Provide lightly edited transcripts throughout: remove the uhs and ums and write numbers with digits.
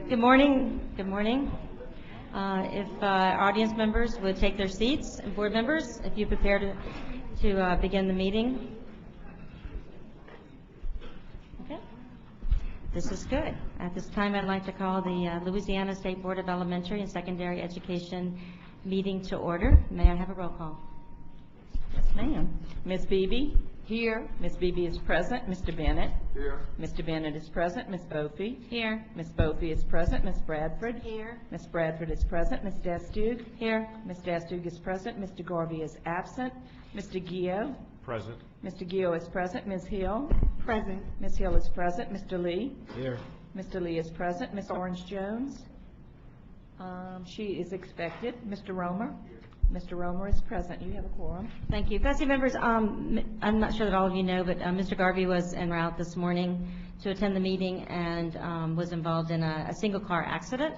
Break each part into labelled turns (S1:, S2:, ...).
S1: Good morning. Good morning. If audience members would take their seats, and board members, if you prepare to begin the meeting. Okay. This is good. At this time, I'd like to call the Louisiana State Board of Elementary and Secondary Education meeting to order. May I have a roll call?
S2: Yes, ma'am. Ms. Beebe? Here. Ms. Beebe is present. Mr. Bennett?
S3: Here.
S2: Mr. Bennett is present. Ms. Bofi?
S1: Here.
S2: Ms. Bofi is present. Ms. Bradford?
S1: Here.
S2: Ms. Bradford is present. Ms. Destug?
S1: Here.
S2: Ms. Destug is present. Mr. Garvey is absent. Mr. Gio?
S3: Present.
S2: Mr. Gio is present. Ms. Hill?
S1: Present.
S2: Ms. Hill is present. Mr. Lee?
S3: Here.
S2: Mr. Lee is present. Ms. Orange Jones? She is expected. Mr. Romer? Mr. Romer is present. You have a quorum.
S1: Thank you. Faculty members, I'm not sure that all of you know, but Mr. Garvey was en route this morning to attend the meeting and was involved in a single car accident.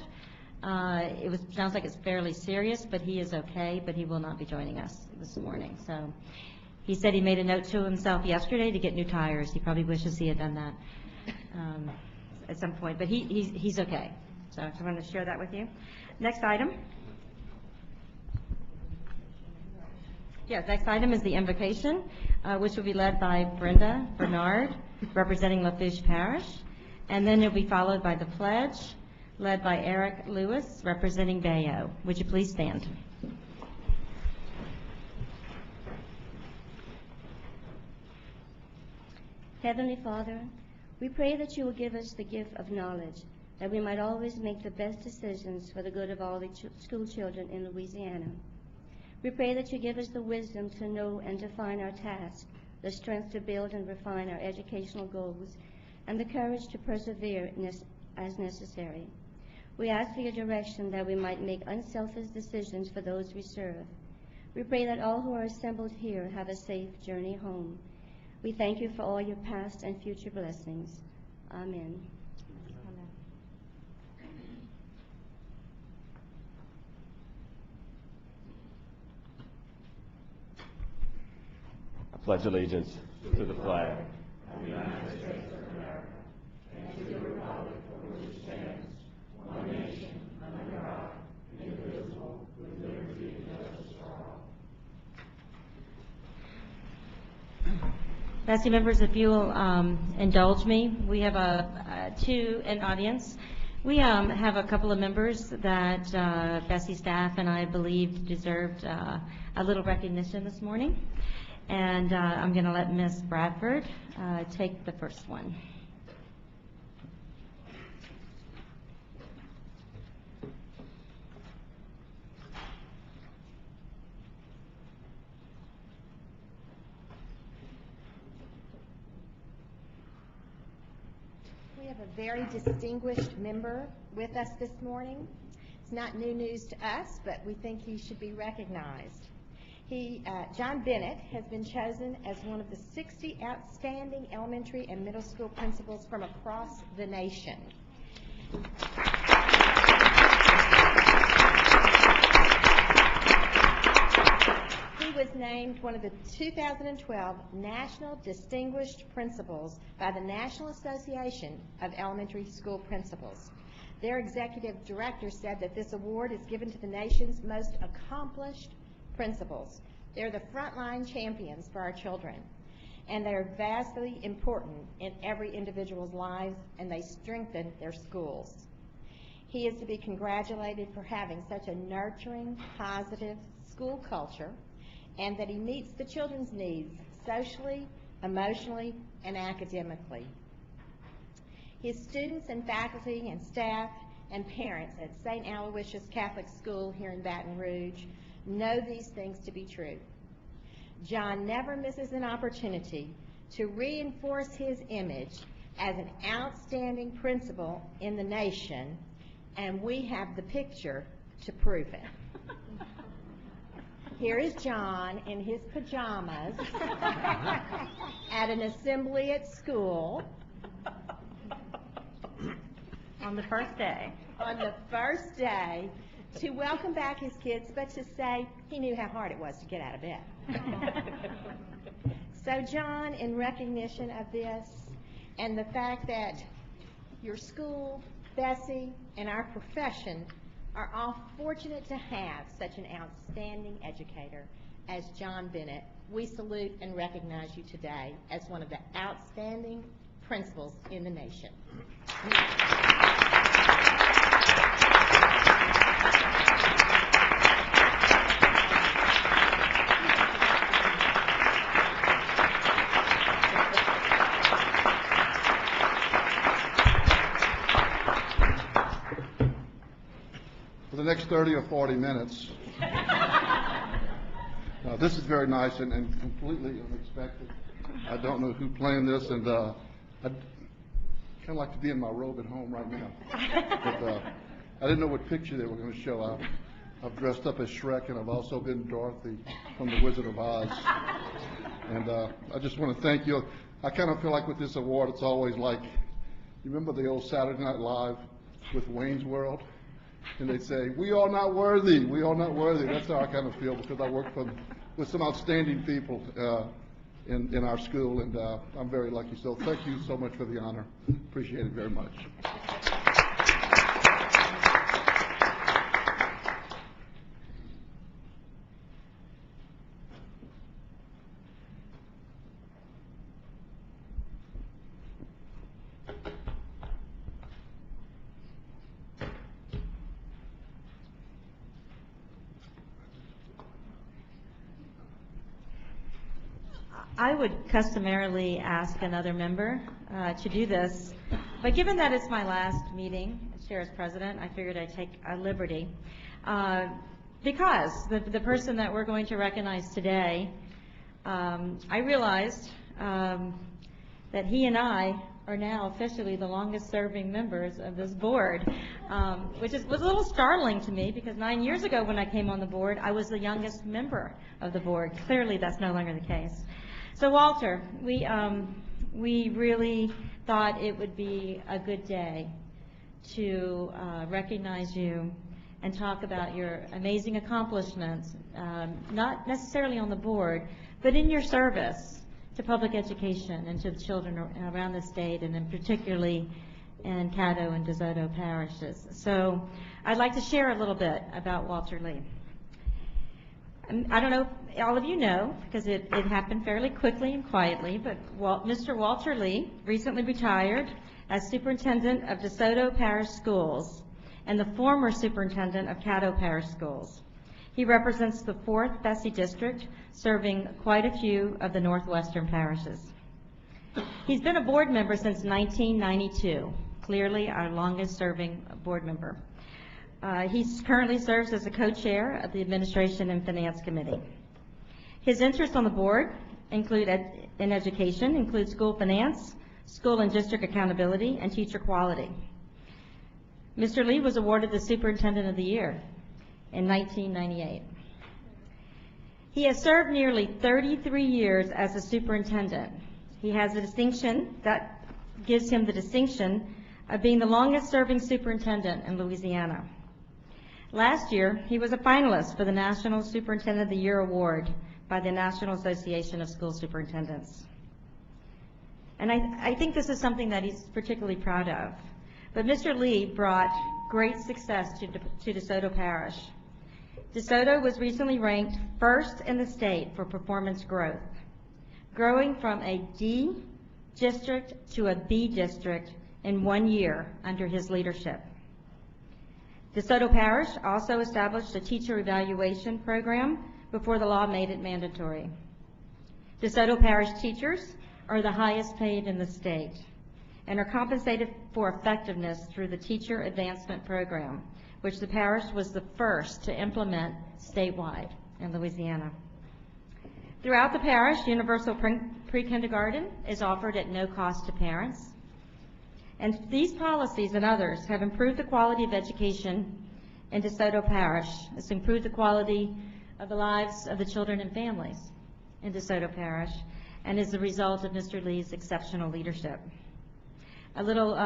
S1: Sounds like it's fairly serious, but he is okay, but he will not be joining us this morning. So he said he made a note to himself yesterday to get new tires. He probably wishes he had done that at some point, but he's okay. So I just wanted to share that with you. Next item. Yes, next item is the invocation, which will be led by Brenda Bernard, representing Lafourche Parish. And then it will be followed by the pledge, led by Eric Lewis, representing Bayo. Would you please stand?
S4: Heavenly Father, we pray that you will give us the gift of knowledge, that we might always make the best decisions for the good of all the school children in Louisiana. We pray that you give us the wisdom to know and define our tasks, the strength to build and refine our educational goals, and the courage to persevere as necessary. We ask for your direction that we might make unselfish decisions for those we serve. We pray that all who are assembled here have a safe journey home. We thank you for all your past and future blessings. Amen.
S5: I pledge allegiance to the flag of the United States of America and to the republic for which it stands, one nation, under God, indivisible, with liberty and justice for all.
S1: Faculty members, if you will indulge me, we have two in audience. We have a couple of members that BESE staff and I believed deserved a little recognition this morning. And I'm going to let Ms. Bradford take the first one.
S6: We have a very distinguished member with us this morning. It's not new news to us, but we think he should be recognized. John Bennett has been chosen as one of the 60 outstanding elementary and middle school principals from across the nation. He was named one of the 2012 National Distinguished Principals by the National Association of Elementary School Principals. Their executive director said that this award is given to the nation's most accomplished principals. They're the frontline champions for our children, and they're vastly important in every individual's lives, and they strengthen their schools. He is to be congratulated for having such a nurturing, positive school culture, and that he meets the children's needs socially, emotionally, and academically. His students and faculty and staff and parents at St. Aloysius Catholic School here in Baton Rouge know these things to be true. John never misses an opportunity to reinforce his image as an outstanding principal in the nation, and we have the picture to prove it. Here is John in his pajamas at an assembly at school.
S1: On the first day.
S6: On the first day, to welcome back his kids, but to say he knew how hard it was to get out of bed. So John, in recognition of this and the fact that your school BESE, and our profession are all fortunate to have such an outstanding educator as John Bennett. We salute and recognize you today as one of the outstanding principals in the nation.
S3: For the next 30 or 40 minutes. This is very nice and completely unexpected. I don't know who planned this, and I'd kind of like to be in my robe at home right now. But I didn't know what picture they were going to show. I've dressed up as Shrek, and I've also been Dorothy from The Wizard of Oz. And I just want to thank you. I kind of feel like with this award, it's always like, you remember the old Saturday Night Live with Wayne's World? And they'd say, "We are not worthy, we are not worthy." That's how I kind of feel, because I work with some outstanding people in our school, and I'm very lucky. So thank you so much for the honor. Appreciate it very much.
S1: I would customarily ask another member to do this, but given that it's my last meeting as chair as president, I figured I'd take a liberty. Because the person that we're going to recognize today, I realized that he and I are now officially the longest serving members of this board, which was a little startling to me, because 9 years ago when I came on the board, I was the youngest member of the board. Clearly that's no longer the case. So Walter, we really thought it would be a good day to recognize you and talk about your amazing accomplishments, not necessarily on the board, but in your service to public education and to the children around the state, and in particularly in Caddo and DeSoto parishes. So I'd like to share a little bit about Walter Lee. I don't know if all of you know, because it happened fairly quickly and quietly, but Mr. Walter Lee recently retired as superintendent of DeSoto Parish Schools and the former superintendent of Caddo Parish Schools. He represents the 4th BESE district, serving quite a few of the northwestern parishes. He's been a board member since 1992, clearly our longest serving board member. He currently serves as a co-chair of the Administration and Finance Committee. His interests on the board in education include school finance, school and district accountability, and teacher quality. Mr. Lee was awarded the Superintendent of the Year in 1998. He has served nearly 33 years as a superintendent. He has a distinction that gives him the distinction of being the longest serving superintendent in Louisiana. Last year, he was a finalist for the National Superintendent of the Year Award by the National Association of School Superintendents. And I think this is something that he's particularly proud of. But Mr. Lee brought great success to DeSoto Parish. DeSoto was recently ranked first in the state for performance growth, growing from a D district to a B district in 1 year under his leadership. DeSoto Parish also established a teacher evaluation program before the law made it mandatory. DeSoto Parish teachers are the highest paid in the state and are compensated for effectiveness through the Teacher Advancement Program, which the parish was the first to implement statewide in Louisiana. Throughout the parish, universal pre-kindergarten is offered at no cost to parents. And these policies and others have improved the quality of education in DeSoto Parish. It's improved the quality of the lives of the children and families in DeSoto Parish, and is the result of Mr. Lee's exceptional leadership. A little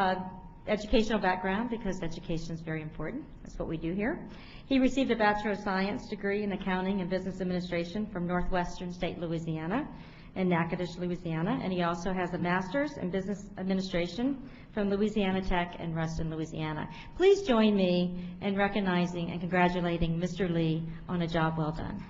S1: educational background, because education is very important. That's what we do here. He received a Bachelor of Science degree in Accounting and Business Administration from Northwestern State, Louisiana, in Natchitoches, Louisiana, and he also has a master's in business administration from Louisiana Tech in Ruston, Louisiana. Please join me in recognizing and congratulating Mr. Lee on a job well done.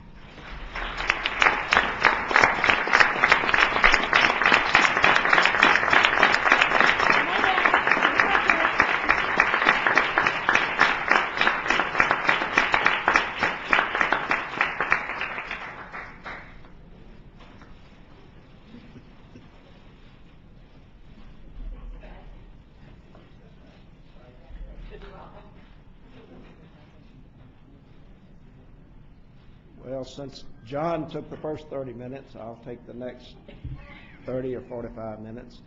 S7: Well, since John took the first 30 minutes, I'll take the next 30 or 45 minutes.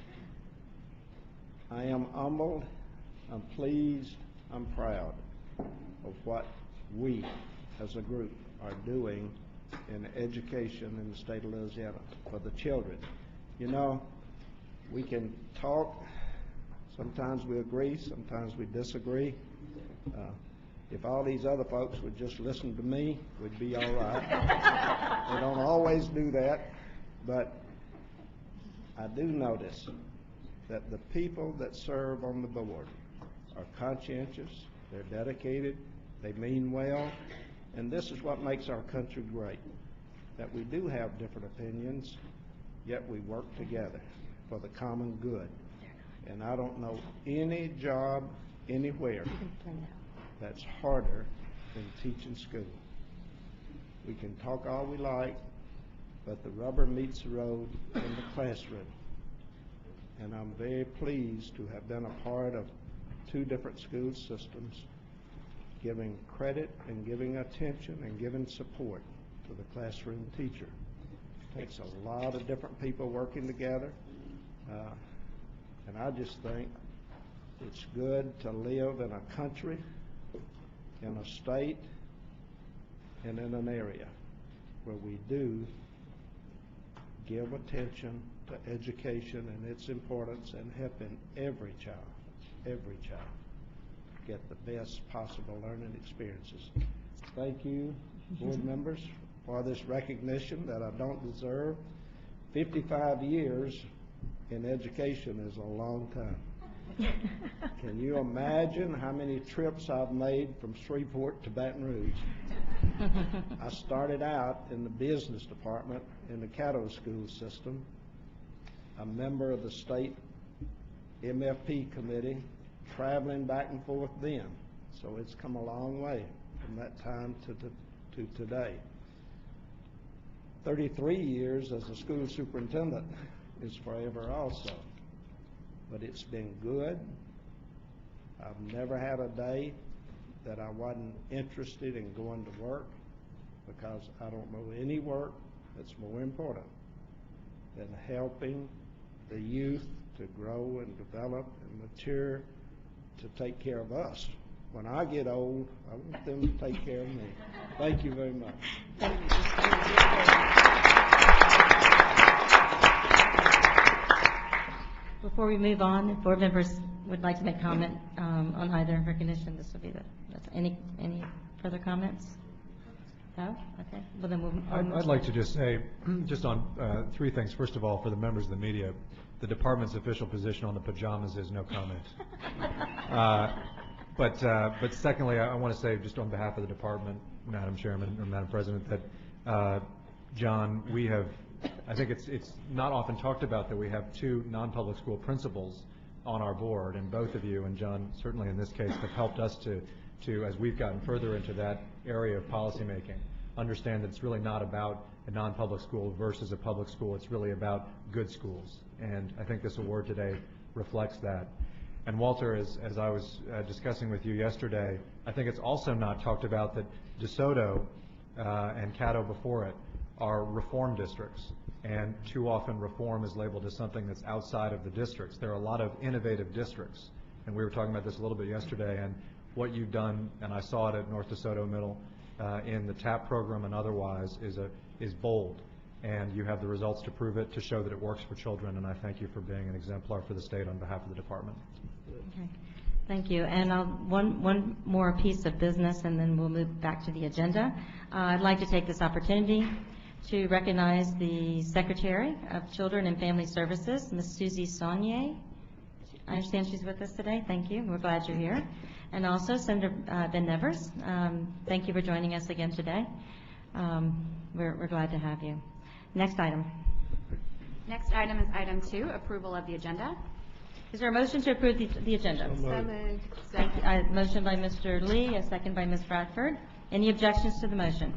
S7: I am humbled, I'm pleased, I'm proud of what we as a group are doing in education in the state of Louisiana for the children. You know, we can talk, sometimes we agree, sometimes we disagree. If all these other folks would just listen to me, we'd be all right. They don't always do that, but I do notice that the people that serve on the board are conscientious, they're dedicated, they mean well, and this is what makes our country great, that we do have different opinions, yet we work together for the common good. And I don't know any job anywhere that's harder than teaching school. We can talk all we like, but the rubber meets the road in the classroom. And I'm very pleased to have been a part of 2 different school systems, giving credit and giving attention and giving support to the classroom teacher. It takes a lot of different people working together, and I just think it's good to live in a country, in a state, and in an area where we do give attention to education and its importance and helping every child get the best possible learning experiences. Thank you, board members, for this recognition that I don't deserve. 55 years in education is a long time. Can you imagine how many trips I've made from Shreveport to Baton Rouge? I started out in the business department in the Caddo school system, a member of the state MFP committee, traveling back and forth then. So it's come a long way from that time to today. 33 years as a school superintendent is forever also. But it's been good. I've never had a day that I wasn't interested in going to work, because I don't know any work that's more important than helping the youth to grow and develop and mature to take care of us. When I get old, I want them to take care of me. Thank you very much.
S1: Thank you. Before we move on, if board members would like to make comment on either recognition, this will be any further comments? No? Okay. Well, then we'll
S8: I'd like to just say, just on 3 things. First of all, for the members of the media, the department's official position on the pajamas is no comment. But secondly, I want to say, just on behalf of the department, Madam Chairman or Madam President, that John, we have, I think it's not often talked about that we have 2 non-public school principals on our board, and both of you, and John certainly in this case, have helped us to as we've gotten further into that area of policymaking, understand that it's really not about a non-public school versus a public school. It's really about good schools, and I think this award today reflects that. And Walter, as I was discussing with you yesterday, I think it's also not talked about that DeSoto and Caddo before it are reform districts, and too often reform is labeled as something that's outside of the districts. There are a lot of innovative districts, and we were talking about this a little bit yesterday, and what you've done, and I saw it at North DeSoto Middle in the TAP program and otherwise, is bold, and you have the results to prove it, to show that it works for children, and I thank you for being an exemplar for the state on behalf of the department.
S1: Okay. Thank you. And one more piece of business, and then we'll move back to the agenda. I'd like to take this opportunity to recognize the Secretary of Children and Family Services, Ms. Susie Saunier. I understand she's with us today. Thank you. We're glad you're here. And also Senator Ben Nevers. Thank you for joining us again today. We're glad to have you. Next item.
S9: Next item is item 2, approval of the agenda.
S1: Is there a motion to approve the agenda?
S6: So moved.
S1: Thank you. Motion by Mr. Lee, a second by Ms. Bradford. Any objections to the motion?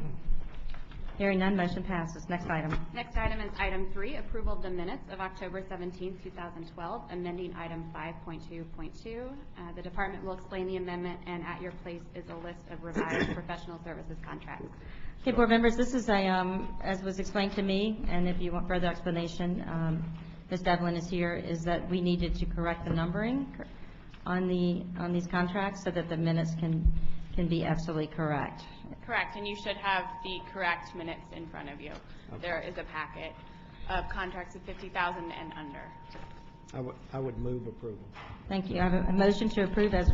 S1: Hearing none, motion passes. Next item.
S9: Next item is item 3, approval of the minutes of October 17, 2012, amending item 5.2.2. The department will explain the amendment, and at your place is a list of revised professional services contracts.
S1: Okay, board members, this is as was explained to me, and if you want further explanation, Ms. Devlin is here, is that we needed to correct the numbering on these contracts so that the minutes can be absolutely correct.
S10: Correct, and you should have the correct minutes in front of you.
S7: Okay.
S10: There is a packet of contracts of $50,000 and under.
S7: I would move approval.
S1: Thank you. I have a motion to approve as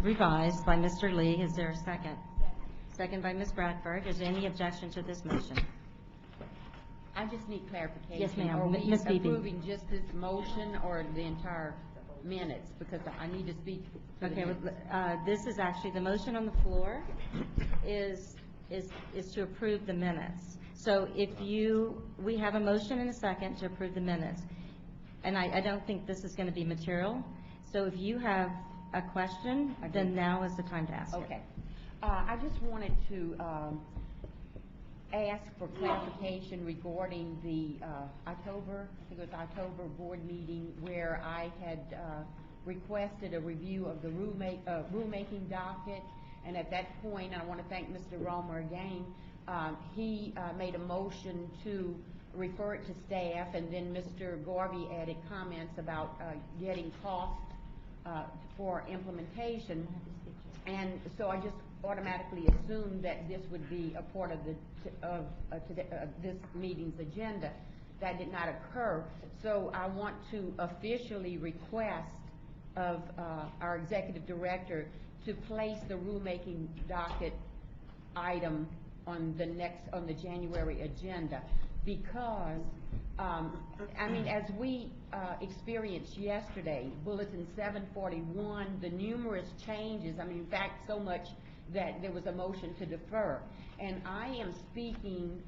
S1: revised by Mr. Lee. Is there a second? Second by Ms. Bradford. Is there any objection to this motion?
S11: I just need clarification.
S1: Yes, ma'am.
S11: Are we
S1: Ms. Beebe.
S11: approving just this motion or the entire minutes? Because I need to speak for the
S1: Okay,
S11: minutes.
S1: this is actually, the motion on the floor is to approve the minutes. So we have a motion and a second to approve the minutes. And I don't think this is going to be material. So if you have a question, then now is the time to ask it.
S11: Okay. I just wanted to ask for clarification regarding the October board meeting where I had requested a review of the rulemaking docket, and at that point, I want to thank Mr. Romer again. He made a motion to refer it to staff, and then Mr. Garvey added comments about getting cost for implementation, and so I just automatically assumed that this would be a part of this meeting's agenda. That did not occur. So I want to officially request of our executive director to place the rulemaking docket item on the January agenda, because as we experienced yesterday, Bulletin 741, the numerous changes, in fact, so much that there was a motion to defer. And I am speaking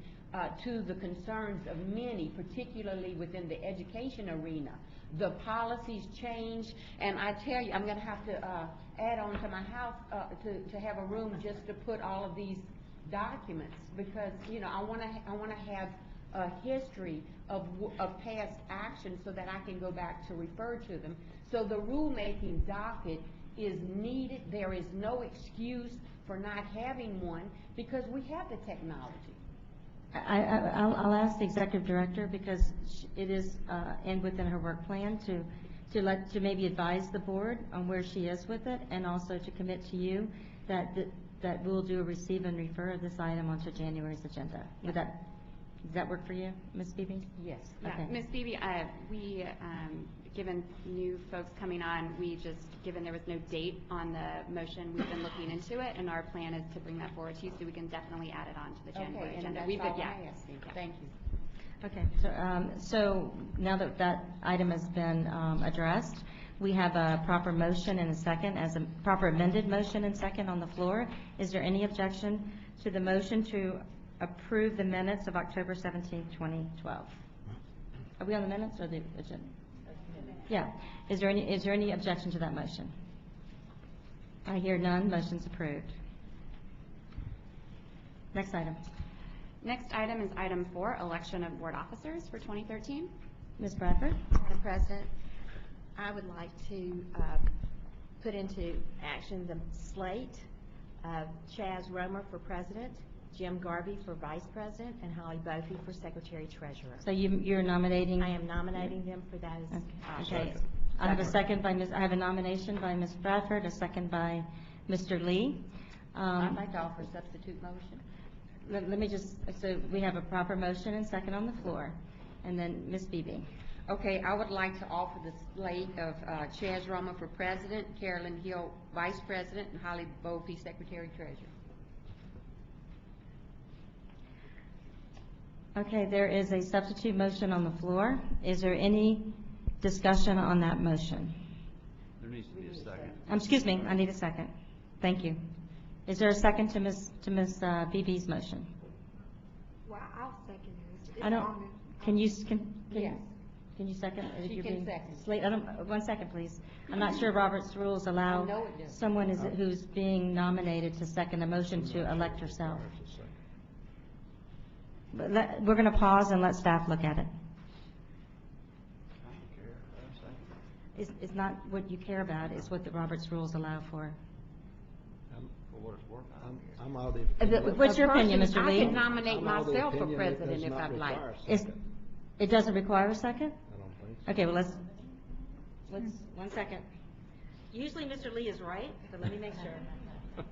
S11: to the concerns of many, particularly within the education arena. The policies change, and I tell you, I'm going to have to add on to my house to have a room just to put all of these documents, because I want to have a history of past action so that I can go back to refer to them. So the rulemaking docket is needed. There is no excuse for not having one, because we have the technology.
S1: I'll ask the executive director, because it is within her work plan to maybe advise the board on where she is with it, and also to commit to you that we'll do a receive and refer of this item onto January's agenda. Does that work for you, Ms. Beebe?
S11: Yes.
S1: Okay.
S9: Ms. Beebe, we, given new folks coming on, given there was no date on the motion, we've been looking into it, and our plan is to bring that forward to you, so we can definitely add it on to the January
S11: Okay,
S9: agenda.
S11: and
S9: We've
S11: that's
S9: been-
S11: all I'm asking. Thank you.
S1: Okay, so now that that item has been addressed, we have a proper motion and a second, as a proper amended motion and second on the floor. Is there any objection to the motion to approve the minutes of October 17, 2012? Are we on the minutes or the agenda? Yeah. Is there any objection to that motion? I hear none. Motion's approved. Next item.
S9: Next item is item 4, election of board officers for 2013.
S1: Ms. Bradford?
S6: Madam President, I would like to put into action the slate of Chaz Romer for president, Jim Garvey for vice president, and Holly Bophy for secretary treasurer.
S1: So you're nominating?
S6: I am nominating them for those
S1: Okay.
S6: offices.
S1: I have a second by I have a nomination by Ms. Bradford, a second by Mr. Lee.
S11: I'd like to offer a substitute motion.
S1: Let me just, so we have a proper motion and second on the floor. And then Ms. Beebe.
S11: Okay, I would like to offer the slate of Chaz Romer for president, Carolyn Hill vice president, and Holly Bophy secretary treasurer.
S1: Okay, there is a substitute motion on the floor. Is there any discussion on that motion?
S5: There needs to be a second.
S1: Excuse me, I need a second. Thank you. Is there a second to Ms. Beebe's motion?
S6: Well, I'll second it.
S1: I don't, can you,
S11: Yes.
S1: can you second? If
S11: She
S1: you're
S11: can
S1: being
S11: second.
S1: slate- I don't, 1 second, please. I'm not sure Robert's rules allow
S11: I know it does.
S1: someone who's being nominated to second a motion to elect herself. But we're going to pause and let staff look at it. It's not what you care about, it's what the Robert's rules allow for.
S5: For what it's worth.
S7: I'm of the.
S1: What's your opinion,
S11: Person,
S1: Mr.
S11: I
S1: Lee?
S11: can nominate
S7: I'm of the
S11: myself for
S7: opinion it
S11: president
S7: does
S11: if
S7: not
S11: I'd like.
S7: require a
S1: Is-
S7: second.
S1: It doesn't require a second?
S7: I don't think so.
S1: Okay, well, let's, 1 second. Usually Mr. Lee is right, but let me make sure.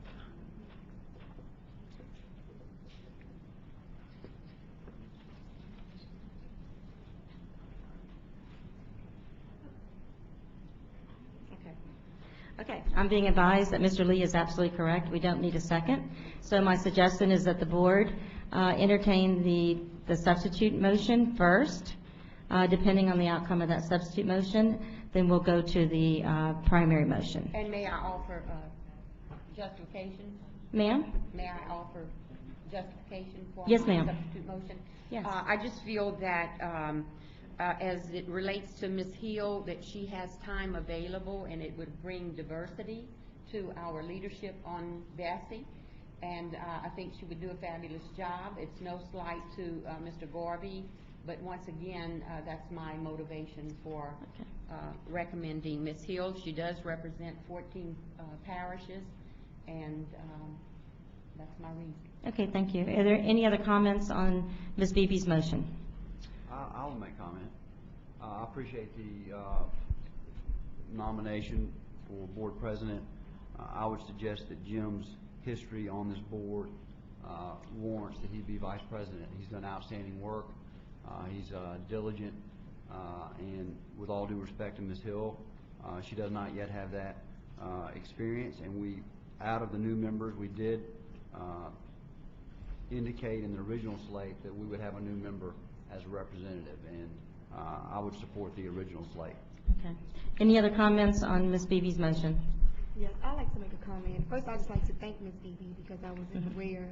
S1: Okay, I'm being advised that Mr. Lee is absolutely correct. We don't need a second. So my suggestion is that the board entertain the substitute motion first. Depending on the outcome of that substitute motion, then we'll go to the primary motion.
S11: And may I offer justification?
S1: Ma'am?
S11: May I offer justification for
S1: Yes,
S11: my
S1: ma'am.
S11: substitute motion?
S1: Yes.
S11: I just feel that as it relates to Ms. Hill, that she has time available and it would bring diversity to our leadership on BESE. And I think she would do a fabulous job. It's no slight to Mr. Garvey, but once again, that's my motivation for recommending Ms. Hill. She does represent 14 parishes, and that's my reason.
S1: Okay, thank you. Are there any other comments on Ms. Beebe's motion?
S5: I'll make comment. I appreciate the nomination for board president. I would suggest that Jim's history on this board warrants that he be vice president. He's done outstanding work. He's diligent, and with all due respect to Ms. Hill, she does not yet have that experience. And we, out of the new members, we did indicate in the original slate that we would have a new member as a representative, and I would support the original slate.
S1: Okay. Any other comments on Ms. Beebe's motion?
S12: Yes, I'd like to make a comment. First, I'd just like to thank Ms. Beebe because I wasn't aware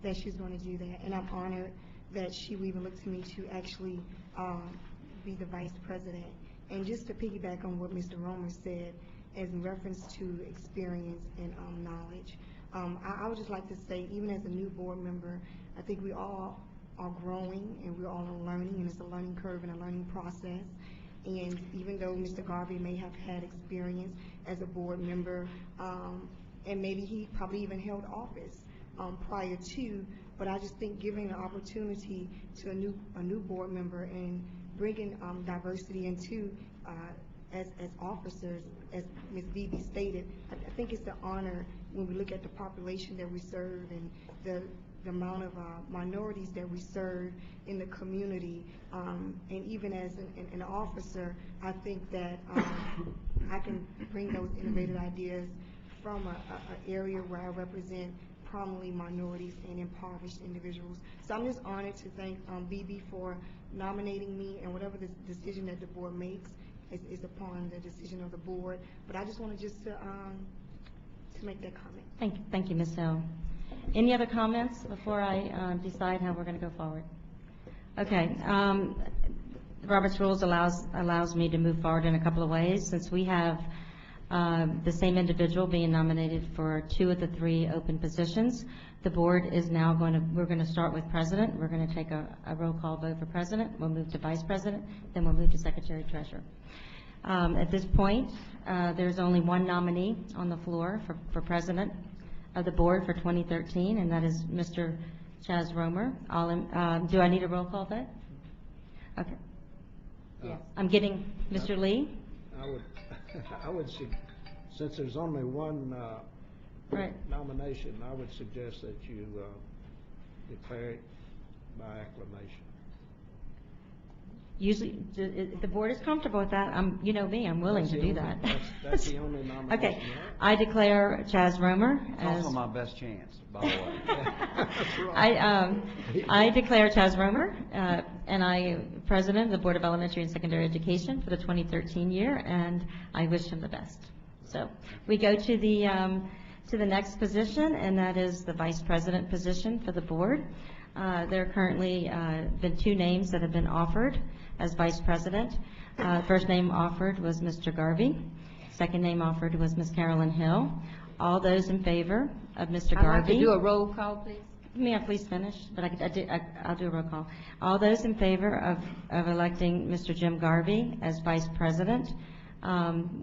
S12: that she was going to do that, and I'm honored that she would even look to me to actually be the vice president. And just to piggyback on what Mr. Romer said as in reference to experience and knowledge, I would just like to say, even as a new board member, I think we all are growing and we're all learning, and it's a learning curve and a learning process. And even though Mr. Garvey may have had experience as a board member, and maybe he probably even held office prior to, but I just think giving an opportunity to a new board member and bringing diversity into as officers, as Ms. Beebe stated, I think it's an honor when we look at the population that we serve and the amount of minorities that we serve in the community, and even as an officer, I think that I can bring those innovative ideas from an area where I represent prominently minorities and impoverished individuals. So I'm just honored to thank BB for nominating me, and whatever the decision that the board makes is upon the decision of the board. But I just wanted to make that comment.
S1: Thank you, Ms. Hill. Any other comments before I decide how we're going to go forward? Okay. Robert's Rules allows me to move forward in a couple of ways. Since we have the same individual being nominated for 2 of the 3 open positions, the board is now we're going to start with president. We're going to take a roll call vote for president. We'll move to vice president. Then we'll move to secretary treasurer. At this point, there's only one nominee on the floor for president of the board for 2013, and that is Mr. Chaz Romer. Do I need a roll call vote? Okay.
S11: Yes.
S1: I'm getting Mr. Lee.
S7: I would, since there's only one
S1: Right.
S7: nomination, I would suggest that you declare it by acclamation.
S1: Usually, if the board is comfortable with that, you know me, I'm willing to do that.
S7: That's the only nomination.
S1: Okay,
S7: you have.
S1: I declare Chaz Romer
S5: It's
S1: as...
S5: also my best chance, by the way.
S7: That's right.
S1: I declare Chaz Romer, and I am President of the Board of Elementary and Secondary Education for the 2013 year, and I wish him the best. So, we go to the next position, and that is the Vice President position for the board. There are currently been 2 names that have been offered as Vice President. First name offered was Mr. Garvey. Second name offered was Ms. Carolyn Hill. All those in favor of Mr. Garvey?
S2: I'd like to do a roll call, please.
S1: May I please finish? But I'll do a roll call. All those in favor of electing Mr. Jim Garvey as Vice President,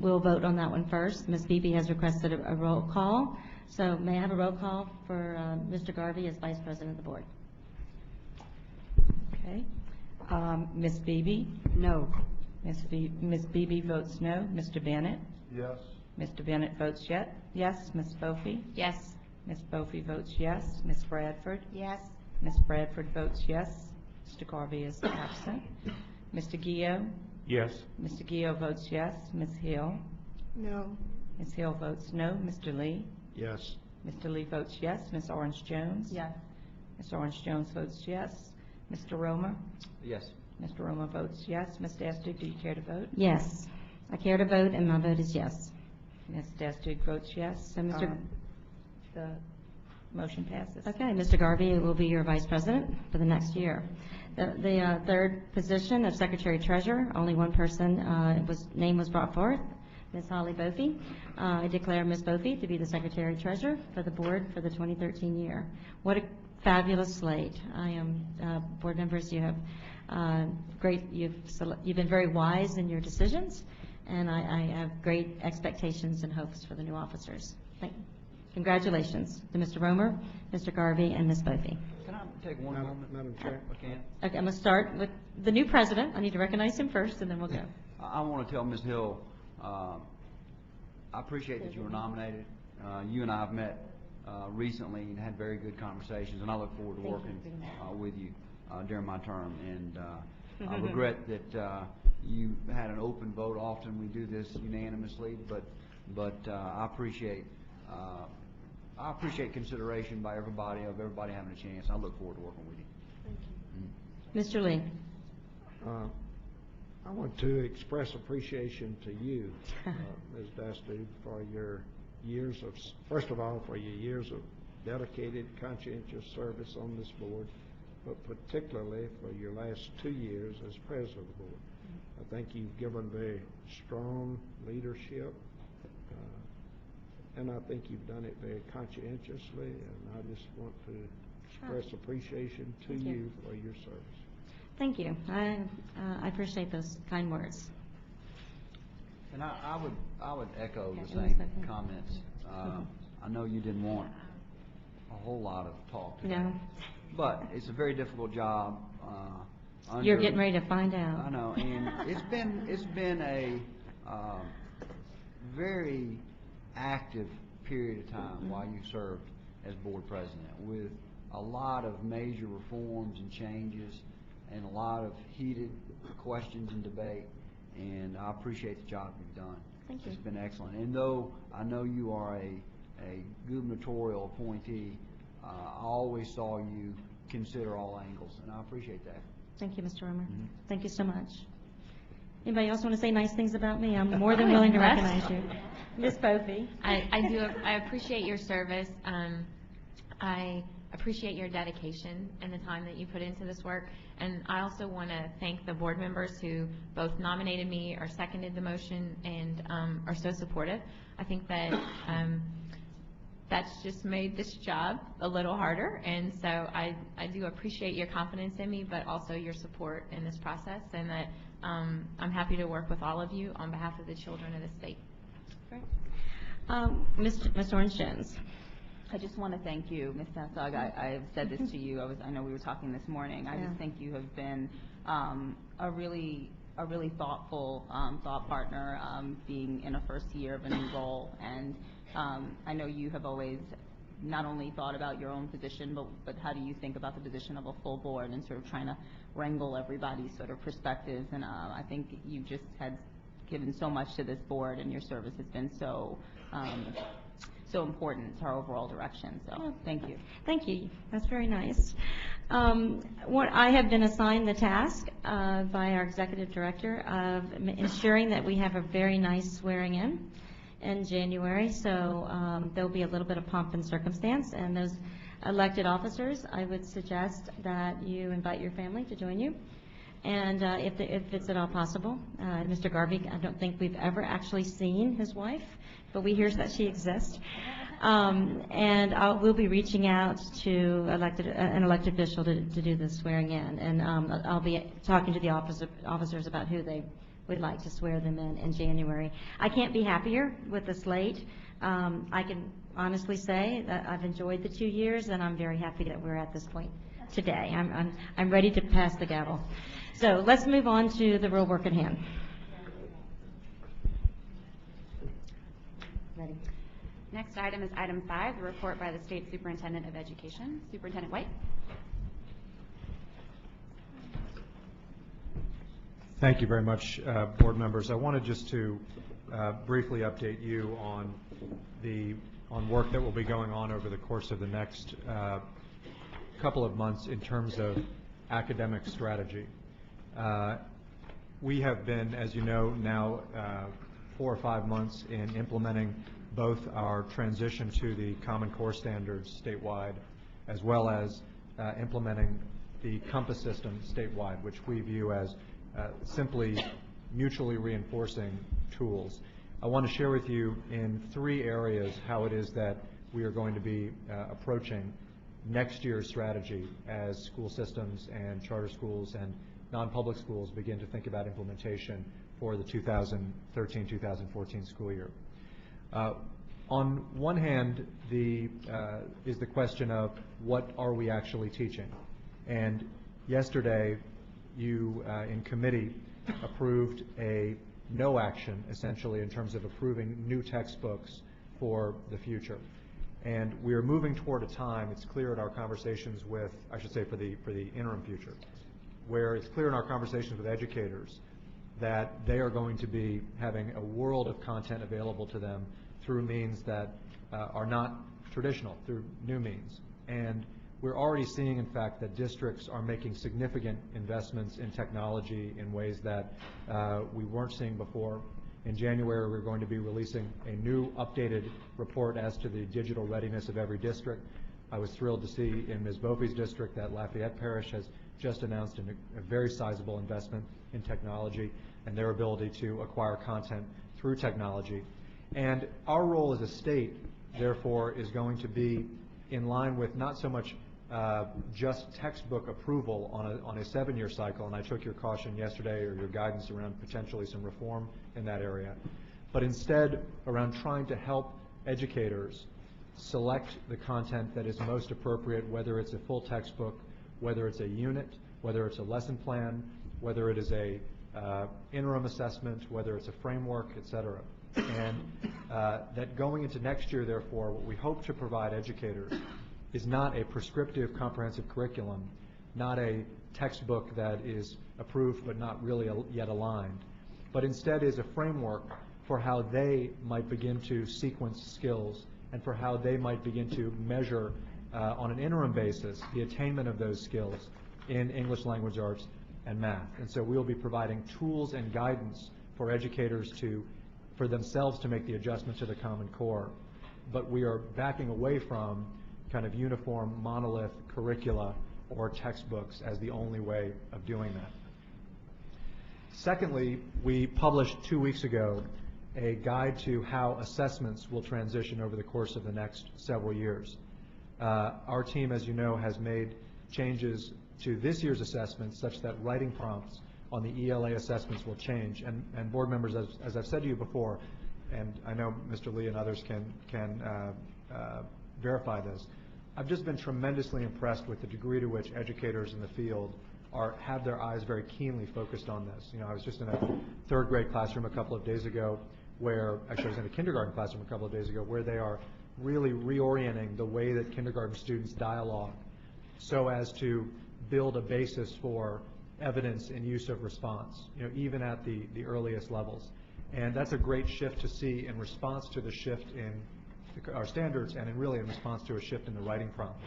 S1: we'll vote on that one first. Ms. Beebe has requested a roll call. So may I have a roll call for Mr. Garvey as Vice President of the Board?
S2: Okay. Ms. Beebe?
S1: No.
S2: Ms. Beebe votes no. Mr. Bennett?
S3: Yes.
S2: Mr. Bennett votes yes. Ms. Bofi?
S9: Yes.
S2: Ms. Bofi votes yes. Ms. Bradford?
S6: Yes.
S2: Ms. Bradford votes yes. Mr. Garvey is absent. Mr. Gio?
S8: Yes.
S2: Mr. Gio votes yes. Ms. Hill?
S12: No.
S2: Ms. Hill votes no. Mr. Lee?
S7: Yes.
S2: Mr. Lee votes yes. Ms. Orange Jones?
S6: Yes.
S2: Ms. Orange Jones votes yes. Mr. Romer?
S5: Yes.
S2: Mr. Romer votes yes. Ms. Dastig, do you care to vote?
S1: Yes. I care to vote, and my vote is yes.
S2: Ms. Dastig votes yes.
S1: So, Mr.
S2: The motion passes.
S1: Okay, Mr. Garvey will be your Vice President for the next year. The third position of Secretary Treasurer, only one person name was brought forth, Ms. Holly Bofi. I declare Ms. Bofi to be the Secretary Treasurer for the Board for the 2013 year. What a fabulous slate. Board members, you have you've been very wise in your decisions, and I have great expectations and hopes for the new officers. Congratulations to Mr. Romer, Mr. Garvey, and Ms. Bofi.
S5: Can I take one moment?
S7: Madam Chair.
S5: I can.
S1: Okay, I'm going to start with the new president. I need to recognize him first, and then we'll go.
S5: I want to tell Ms. Hill, I appreciate that you were nominated. You and I have met recently and had very good conversations, and I look forward to working with you during my term. And I regret that you had an open vote. Often we do this unanimously, but I appreciate consideration by everybody having a chance. I look forward to working with you.
S12: Thank you.
S1: Mr. Lee.
S7: I want to express appreciation to you, Ms. Dastig, for your years of, first of all, for your years of dedicated, conscientious service on this board, but particularly for your last 2 years as president of the board. I think you've given very strong leadership, and I think you've done it very conscientiously, and I just want to express appreciation to you for your service.
S1: Thank you. I appreciate those kind words.
S5: And I would echo the
S1: Yeah,
S5: same
S1: second.
S5: comments. I know you didn't want a whole lot of talk today,
S1: No,
S5: but it's a very difficult job.
S1: you're getting ready to find out.
S5: I know, and it's been a very active period of time while you served as board president, with a lot of major reforms and changes, and a lot of heated questions and debate. And I appreciate the job you've done.
S1: Thank you.
S5: It's been excellent. And though I know you are a gubernatorial appointee, I always saw you consider all angles, and I appreciate that.
S1: Thank you, Mr. Romer. Thank you so much. Anybody else want to say nice things about me? I'm more than willing to recognize you. Ms. Bofi.
S9: I appreciate your service. I appreciate your dedication and the time that you put into this work. And I also want to thank the board members who both nominated me or seconded the motion and are so supportive. I think that that's just made this job a little harder. And so I do appreciate your confidence in me, but also your support in this process, and that I'm happy to work with all of you on behalf of the children of the state.
S1: Ms. Orange Jones.
S13: I just want to thank you, Ms. Tassag. I've said this to you. I know we were talking this morning. I just think you have been a really thoughtful thought partner, being in a first year of a new role. And I know you have always not only thought about your own position, but how do you think about the position of a full board and sort of trying to wrangle everybody's sort of perspectives. And I think you just had given so much to this board, and your service has been so important to our overall direction. So thank you.
S1: Thank you. That's very nice. I have been assigned the task by our executive director of ensuring that we have a very nice swearing in January. So there'll be a little bit of pomp and circumstance, and those elected officers, I would suggest that you invite your family to join you. And if it's at all possible, Mr. Garvey, I don't think we've ever actually seen his wife, but we hear that she exists. And we'll be reaching out to an elected official to do the swearing in. And I'll be talking to the officers about who they would like to swear them in January. I can't be happier with the slate. I can honestly say that I've enjoyed the 2 years, and I'm very happy that we're at this point today. I'm ready to pass the gavel. So let's move on to the real work at hand. Ready?
S9: Next item is item 5, the report by the State Superintendent of Education. Superintendent White.
S8: Thank you very much, board members. I wanted just to briefly update you on work that will be going on over the course of the next couple of months in terms of academic strategy. We have been, as you know, now 4 or 5 months in implementing both our transition to the Common Core standards statewide, as well as implementing the Compass system statewide, which we view as simply mutually reinforcing tools. I want to share with you in 3 areas how it is that we are going to be approaching next year's strategy as school systems and charter schools and non-public schools begin to think about implementation for the 2013-2014 school year. On one hand, is the question of what are we actually teaching? And yesterday, you in committee approved a no action, essentially, in terms of approving new textbooks for the future. And we are moving toward a time, it's clear in our conversations with, I should say for the interim future, where it's clear in our conversations with educators that they are going to be having a world of content available to them through means that are not traditional, through new means. And we're already seeing, in fact, that districts are making significant investments in technology in ways that we weren't seeing before. In January, we're going to be releasing a new updated report as to the digital readiness of every district. I was thrilled to see in Ms. Bophy's district that Lafayette Parish has just announced a very sizable investment in technology and their ability to acquire content through technology. And our role as a state, therefore, is going to be in line with not so much just textbook approval on a 7-year cycle, and I took your caution yesterday or your guidance around potentially some reform in that area, but instead around trying to help educators select the content that is most appropriate, whether it's a full textbook, whether it's a unit, whether it's a lesson plan, whether it is a interim assessment, whether it's a framework, et cetera. And that going into next year, therefore, what we hope to provide educators is not a prescriptive comprehensive curriculum, not a textbook that is approved but not really yet aligned, but instead is a framework for how they might begin to sequence skills and for how they might begin to measure on an interim basis the attainment of those skills in English language arts and math. And so we'll be providing tools and guidance for educators for themselves to make the adjustment to the Common Core. But we are backing away from kind of uniform monolith curricula or textbooks as the only way of doing that. Secondly, we published 2 weeks ago a guide to how assessments will transition over the course of the next several years. Our team, as you know, has made changes to this year's assessments such that writing prompts on the ELA assessments will change. And board members, as I've said to you before, and I know Mr. Lee and others can verify this, I've just been tremendously impressed with the degree to which educators in the field have their eyes very keenly focused on this. You know, I was just in a 3rd grade classroom a couple of days ago actually I was in a kindergarten classroom a couple of days ago where they are really reorienting the way that kindergarten students dialogue so as to build a basis for evidence and use of response, even at the earliest levels. And that's a great shift to see in response to the shift in our standards and really in response to a shift in the writing prompt.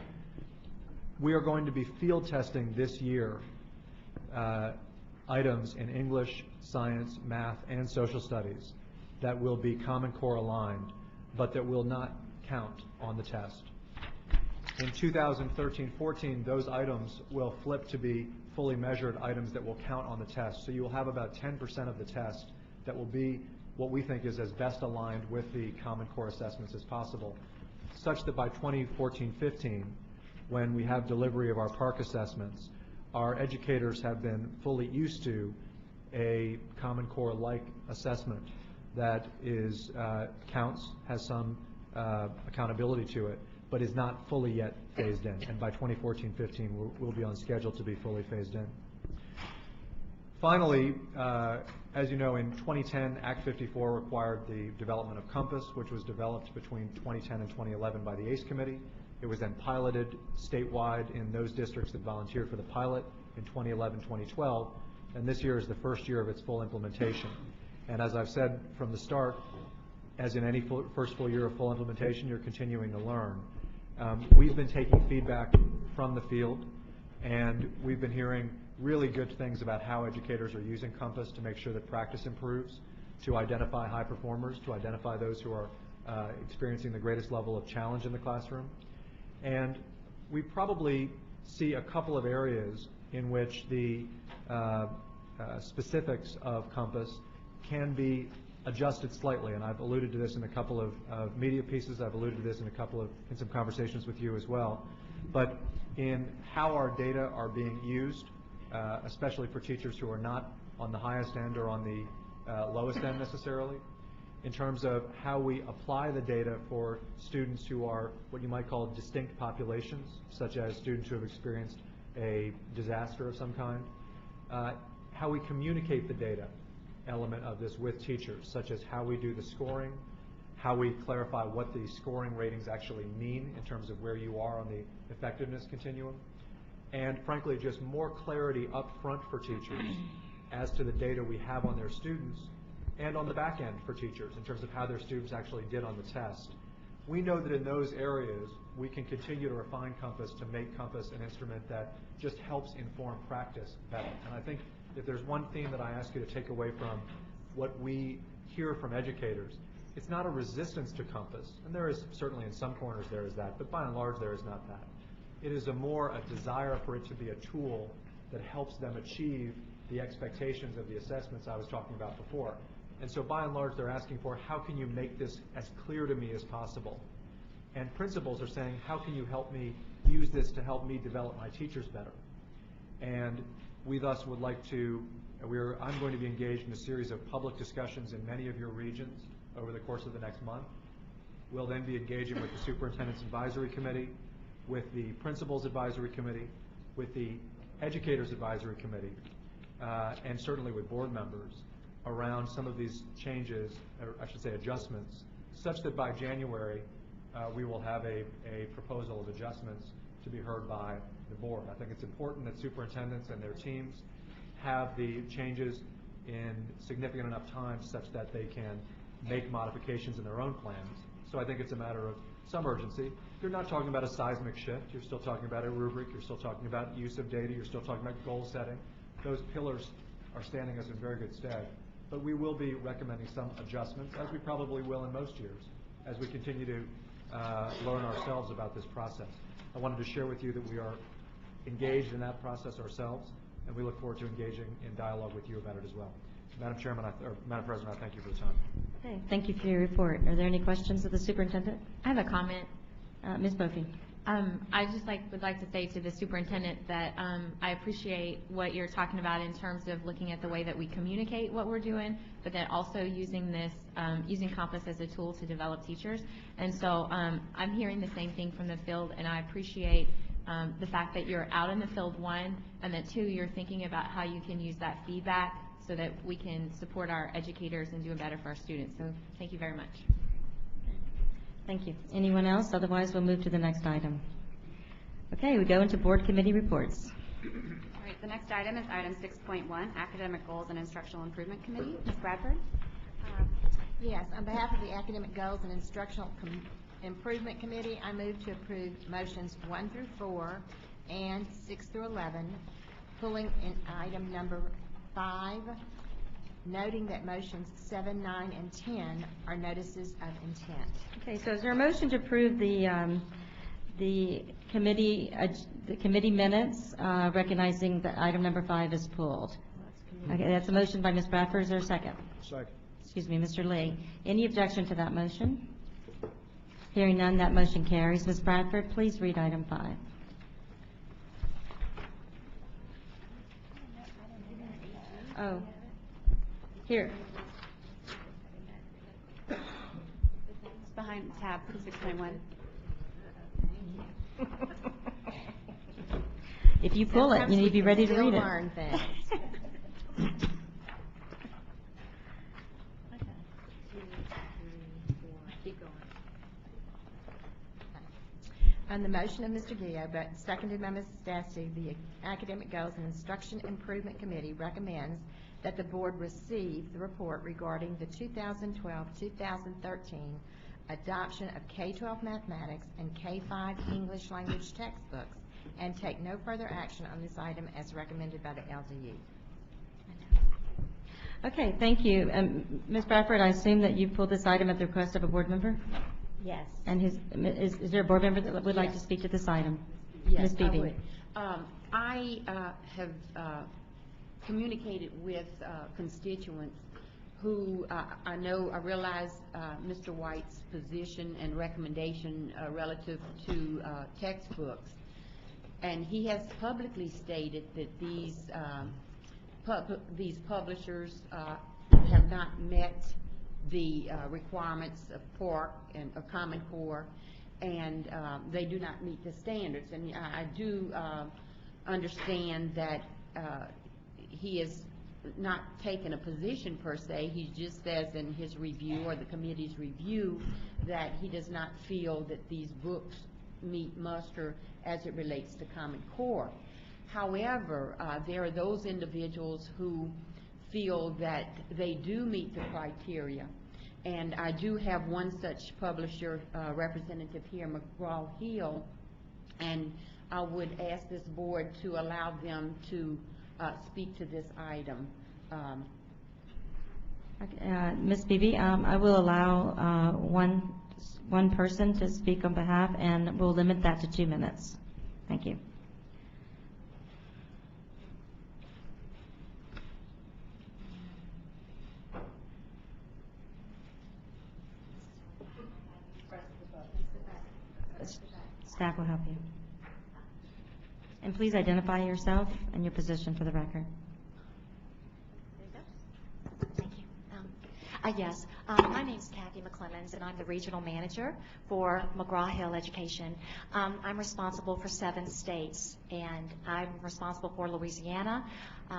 S8: We are going to be field testing this year items in English, science, math, and social studies that will be Common Core aligned, but that will not count on the test. In 2013-14, those items will flip to be fully measured items that will count on the test. So you will have about 10% of the test that will be what we think is as best aligned with the Common Core assessments as possible, such that by 2014-15, when we have delivery of our PARCC assessments, our educators have been fully used to a Common Core-like assessment that is counts, has some accountability to it, but is not fully yet phased in. And by 2014-15, we'll be on schedule to be fully phased in. Finally, as you know, in 2010, Act 54 required the development of Compass, which was developed between 2010 and 2011 by the ACE Committee. It was then piloted statewide in those districts that volunteered for the pilot in 2011-2012, and this year is the first year of its full implementation. And as I've said from the start, as in any first full year of full implementation, you're continuing to learn. We've been taking feedback from the field, and we've been hearing really good things about how educators are using Compass to make sure that practice improves, to identify high performers, to identify those who are experiencing the greatest level of challenge in the classroom. And we probably see a couple of areas in which the specifics of Compass can be adjusted slightly, and I've alluded to this in a couple of media pieces. I've alluded to this in some conversations with you as well. But in how our data are being used, especially for teachers who are not on the highest end or on the lowest end necessarily, in terms of how we apply the data for students who are what you might call distinct populations, such as students who have experienced a disaster of some kind, how we communicate the data element of this with teachers, such as how we do the scoring, how we clarify what the scoring ratings actually mean in terms of where you are on the effectiveness continuum, and frankly just more clarity up front for teachers as to the data we have on their students and on the back end for teachers in terms of how their students actually did on the test. We know that in those areas we can continue to refine Compass to make Compass an instrument that just helps inform practice better. And I think if there's one theme that I ask you to take away from what we hear from educators, it's not a resistance to Compass, and there is certainly in some corners there is that, but by and large there is not that. It is a desire for it to be a tool that helps them achieve the expectations of the assessments I was talking about before. And so by and large they're asking for, how can you make this as clear to me as possible? And principals are saying, how can you help me use this to help me develop my teachers better? And we thus would like to, I'm going to be engaged in a series of public discussions in many of your regions over the course of the next month. We'll then be engaging with the Superintendent's Advisory Committee, with the Principals Advisory Committee, with the Educators Advisory Committee, and certainly with board members around some of these changes, or I should say adjustments, such that by January we will have a proposal of adjustments to be heard by the board. I think it's important that superintendents and their teams have the changes in significant enough time such that they can make modifications in their own plans. So I think it's a matter of some urgency. You're not talking about a seismic shift. You're still talking about a rubric. You're still talking about use of data. You're still talking about goal setting. Those pillars are standing us in very good stead. But we will be recommending some adjustments, as we probably will in most years, as we continue to learn ourselves about this process. I wanted to share with you that we are engaged in that process ourselves, and we look forward to engaging in dialogue with you about it as well. Madam Chairman, Madam President, I thank you for the time.
S1: Okay, thank you for your report. Are there any questions of the superintendent?
S14: I have a comment.
S1: Ms. Brophy.
S14: I just would like to say to the superintendent that I appreciate what you're talking about in terms of looking at the way that we communicate what we're doing, but then also using using Compass as a tool to develop teachers. And so I'm hearing the same thing from the field, and I appreciate the fact that you're out in the field, one, and that two, you're thinking about how you can use that feedback so that we can support our educators and do better for our students. So thank you very much.
S1: Thank you. Anyone else? Otherwise, we'll move to the next item. Okay, we go into board committee reports.
S9: All right, the next item is item 6.1, Academic Goals and Instructional Improvement Committee. Ms. Bradford?
S6: Yes, on behalf of the Academic Goals and Instructional Improvement Committee, I move to approve motions 1 through 4 and 6 through 11, pulling in item number 5, noting that motions 7, 9, and 10 are notices of intent.
S1: Okay, so is there a motion to approve the committee minutes, recognizing that item number 5 is pulled? Okay, that's a motion by Ms. Bradford. Is there a second?
S7: Second.
S1: Excuse me, Mr. Lee. Any objection to that motion? Hearing none, that motion carries. Ms. Bradford, please read item 5. Oh, here.
S9: It's behind tab 6.1.
S1: If you pull it, you need to be ready to read it.
S6: On the motion of Mr. Gio, but seconded by Mrs. Dasty, the Academic Goals and Instruction Improvement Committee recommends that the board receive the report regarding the 2012-2013 adoption of K-12 mathematics and K-5 English language textbooks and take no further action on this item as recommended by the LDE.
S1: Okay, thank you. Ms. Bradford, I assume that you pulled this item at the request of a board member?
S6: Yes.
S1: And is there a board member that would like to speak to this item?
S11: Yes,
S1: Ms.
S11: I
S1: Beebe.
S11: would. I have communicated with constituents who I realize Mr. White's position and recommendation relative to textbooks. And he has publicly stated that these publishers have not met the requirements of PORC and of Common Core, and they do not meet the standards. And I do understand that he has not taken a position per se. He just says in his review or the committee's review that he does not feel that these books meet muster as it relates to Common Core. However, there are those individuals who feel that they do meet the criteria. And I do have one such publisher representative here, McGraw-Hill, and I would ask this board to allow them to speak to this item.
S1: Okay, Ms. Beebe, I will allow one person to speak on behalf, and we'll limit that to 2 minutes. Thank you. Staff will help you. And please identify yourself and your position for the record.
S15: Thank you. Yes, my name is Kathy McClemens, and I'm the regional manager for McGraw-Hill Education. I'm responsible for 7 states, and I'm responsible for Louisiana,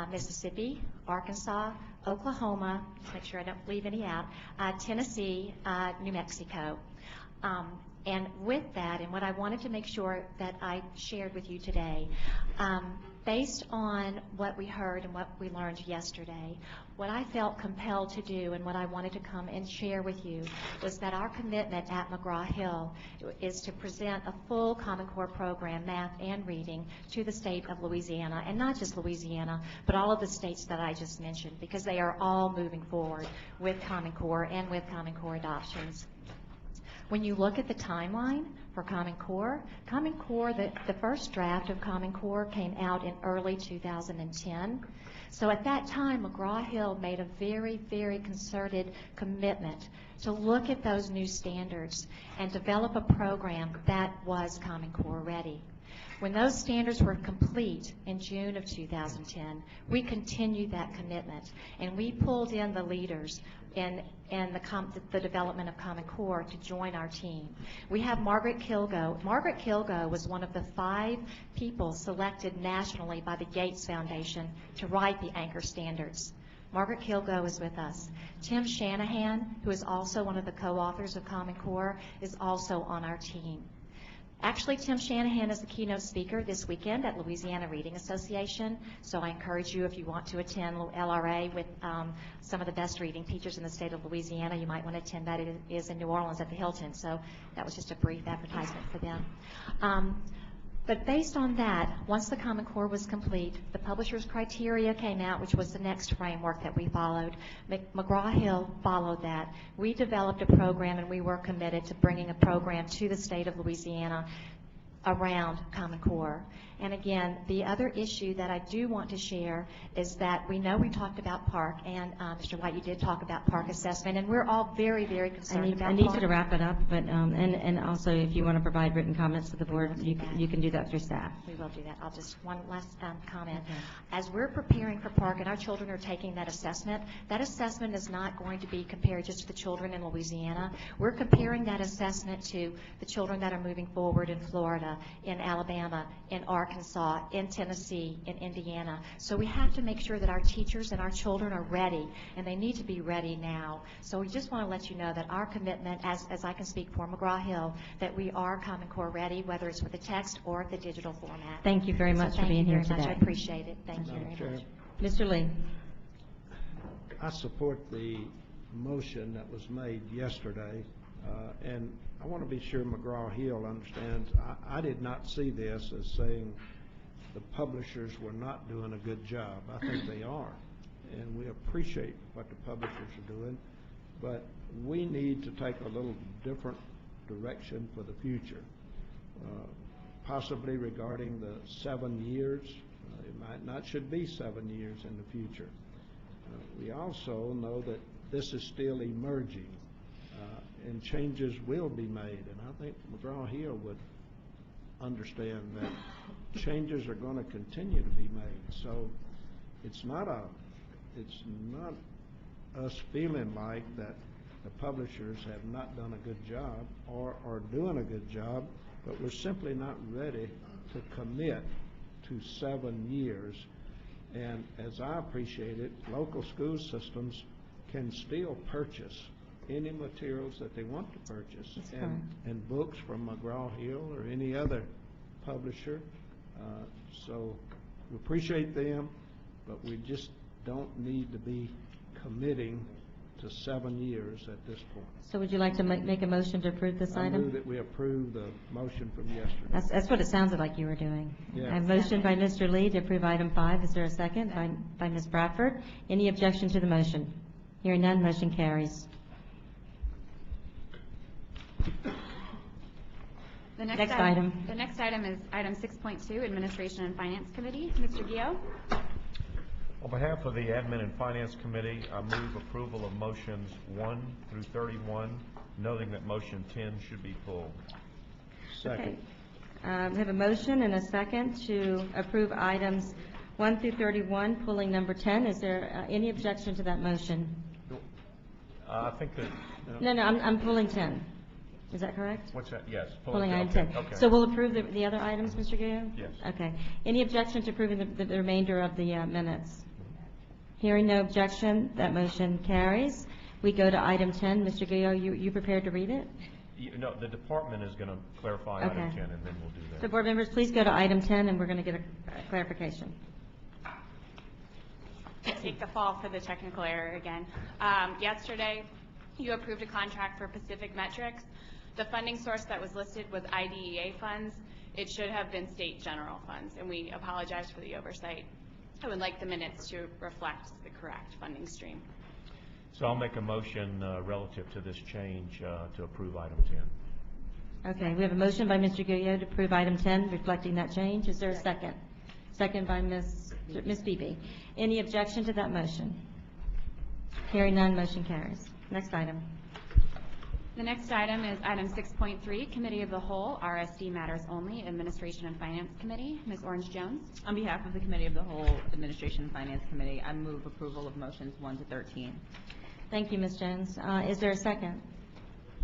S15: Mississippi, Arkansas, Oklahoma, to make sure I don't leave any out, Tennessee, New Mexico. And with that, and what I wanted to make sure that I shared with you today, based on what we heard and what we learned yesterday, what I felt compelled to do and what I wanted to come and share with you was that our commitment at McGraw-Hill is to present a full Common Core program, math and reading, to the state of Louisiana, and not just Louisiana, but all of the states that I just mentioned, because they are all moving forward with Common Core and with Common Core adoptions. When you look at the timeline for Common Core, the first draft of Common Core came out in early 2010. So at that time, McGraw-Hill made a very, very concerted commitment to look at those new standards and develop a program that was Common Core ready. When those standards were complete in June of 2010, we continued that commitment, and we pulled in the leaders in the development of Common Core to join our team. We have Margaret Kilgo. Margaret Kilgo was one of the 5 people selected nationally by the Gates Foundation to write the anchor standards Margaret Kilgo is with us. Tim Shanahan, who is also one of the co-authors of Common Core, is also on our team. Actually, Tim Shanahan is the keynote speaker this weekend at Louisiana Reading Association, so I encourage you, if you want to attend LRA with some of the best reading teachers in the state of Louisiana, you might want to attend that. It is in New Orleans at the Hilton, so that was just a brief advertisement for them. But based on that, once the Common Core was complete, the publisher's criteria came out, which was the next framework that we followed. McGraw-Hill followed that. We developed a program, and we were committed to bringing a program to the state of Louisiana around Common Core. And again, the other issue that I do want to share is that we know we talked about PARC, and Mr. White, you did talk about PARC assessment, and we're all very, very concerned about
S1: I need
S15: PARC.
S1: you to wrap it up, but, and also if you want to provide written comments to the board, you can do that through staff.
S15: We will do that. I'll just, one last comment.
S1: Okay.
S15: As we're preparing for PARC and our children are taking that assessment is not going to be compared just to the children in Louisiana. We're comparing that assessment to the children that are moving forward in Florida, in Alabama, in Arkansas, in Tennessee, in Indiana. So we have to make sure that our teachers and our children are ready, and they need to be ready now. So we just want to let you know that our commitment, as I can speak for McGraw-Hill, that we are Common Core ready, whether it's with the text or the digital format.
S1: Thank you very much for being here
S15: Thank you very
S1: today.
S15: much. I appreciate it. Thank you
S7: Madam
S15: very much.
S7: Chair,
S1: Mr. Lee.
S7: I support the motion that was made yesterday, and I want to be sure McGraw-Hill understands. I did not see this as saying the publishers were not doing a good job. I think they are, and we appreciate what the publishers are doing, but we need to take a little different direction for the future, possibly regarding the 7 years. It might not should be 7 years in the future. We also know that this is still emerging, and changes will be made, and I think McGraw-Hill would understand that changes are going to continue to be made. So it's not us feeling like that the publishers have not done a good job or are doing a good job, but we're simply not ready to commit to 7 years. And as I appreciate it, local school systems can still purchase any materials that they want to purchase, and books from McGraw-Hill or any other publisher. So we appreciate them, but we just don't need to be committing to 7 years at this point.
S1: So would you like to make a motion to approve this
S7: I
S1: item?
S7: move that we approve the motion from yesterday.
S1: That's what it sounded like you were doing.
S7: Yeah.
S1: A motion by Mr. Lee to approve item 5. Is there a second? By Ms. Bradford. Any objection to the motion? Hearing none, motion carries.
S9: The
S1: Next item.
S9: The next item is item 6.2, Administration and Finance Committee. Mr. Gio?
S5: On behalf of the Admin and Finance Committee, I move approval of motions 1 through 31, noting that motion 10 should be pulled.
S7: Second.
S1: Okay. We have a motion and a second to approve items 1 through 31, pulling number 10. Is there any objection to that motion?
S5: I think that...
S1: No, I'm pulling 10. Is that correct?
S5: What's that? Yes.
S1: Pulling item
S5: okay,
S1: 10.
S5: Okay.
S1: So we'll approve the other items, Mr. Guo?
S5: Yes.
S1: Okay. Any objection to approving the remainder of the minutes? Hearing no objection, that motion carries. We go to item 10. Mr. Guo, you prepared to read it?
S5: No, the department is going to clarify
S1: Okay.
S5: item 10, and then we'll do that.
S1: So board members, please go to item 10, and we're going to get a clarification.
S10: Take the fall for the technical error again. Yesterday, you approved a contract for Pacific Metrics. The funding source that was listed was IDEA funds. It should have been state general funds, and we apologize for the oversight. I would like the minutes to reflect the correct funding stream.
S5: So I'll make a motion relative to this change to approve item 10.
S1: Okay, we have a motion by Mr. Guillo to approve item 10, reflecting that change. Is there a second? Second by Ms. Beebe. Any objection to that motion? Hearing none, motion carries. Next item.
S9: The next item is item 6.3, Committee of the Whole, RSD Matters Only, Administration and Finance Committee. Ms. Orange-Jones?
S13: On behalf of the Committee of the Whole, Administration and Finance Committee, I move approval of motions 1 to 13.
S1: Thank you, Ms. Jones. Is there a second?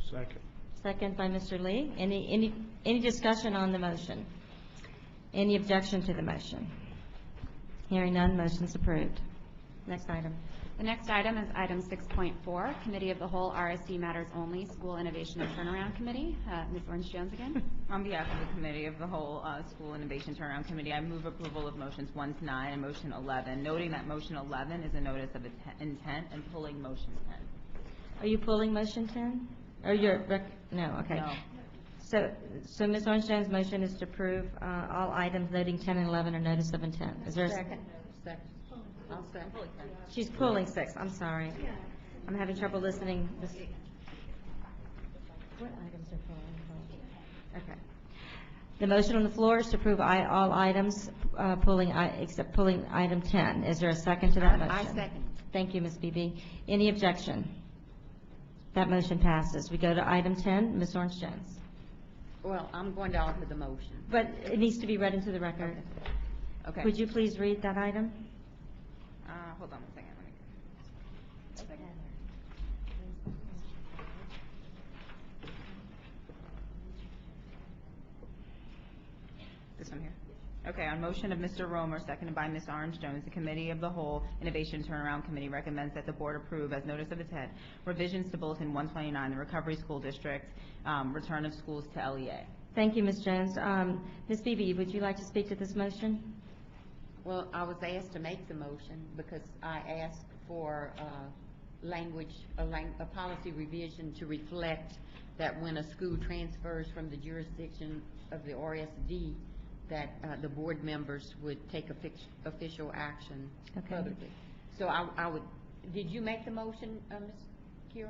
S7: Second.
S1: Second by Mr. Lee. Any discussion on the motion? Any objection to the motion? Hearing none, motion's approved. Next item.
S9: The next item is item 6.4, Committee of the Whole RSD Matters Only, School Innovation and Turnaround Committee. Ms. Orange-Jones again.
S13: On behalf of the Committee of the Whole School Innovation Turnaround Committee, I move approval of motions 1 to 9 and motion 11, noting that motion 11 is a notice of intent and pulling motion 10.
S1: Are you pulling motion 10? Or no, okay.
S13: No.
S1: So Ms. Orange-Jones' motion is to approve all items noting 10 and 11 are notice of intent. Is there a
S11: Second. I'll second.
S1: She's pulling 6, I'm sorry. I'm having trouble listening. What items are pulling? Okay. The motion on the floor is to approve all items, except pulling item 10. Is there a second to that motion?
S11: I second.
S1: Thank you, Ms. Beebe. Any objection? That motion passes. We go to item 10, Ms. Orange-Jones.
S11: Well, I'm going to alter the motion.
S1: But it needs to be read into the record.
S13: Okay.
S1: Would you please read that item?
S13: Hold on one second. This one here. Okay, on motion of Mr. Romer, seconded by Ms. Orange-Jones, the Committee of the Whole Innovation Turnaround Committee recommends that the Board approve as notice of intent revisions to Bulletin 129, the Recovery School District, return of schools to LEA.
S1: Thank you, Ms. Jones. Ms. Beebe, would you like to speak to this motion?
S11: Well, I was asked to make the motion because I asked for a policy revision to reflect that when a school transfers from the jurisdiction of the RSD, that the board members would take official action publicly. So I would, did you make the motion, Ms. Kira?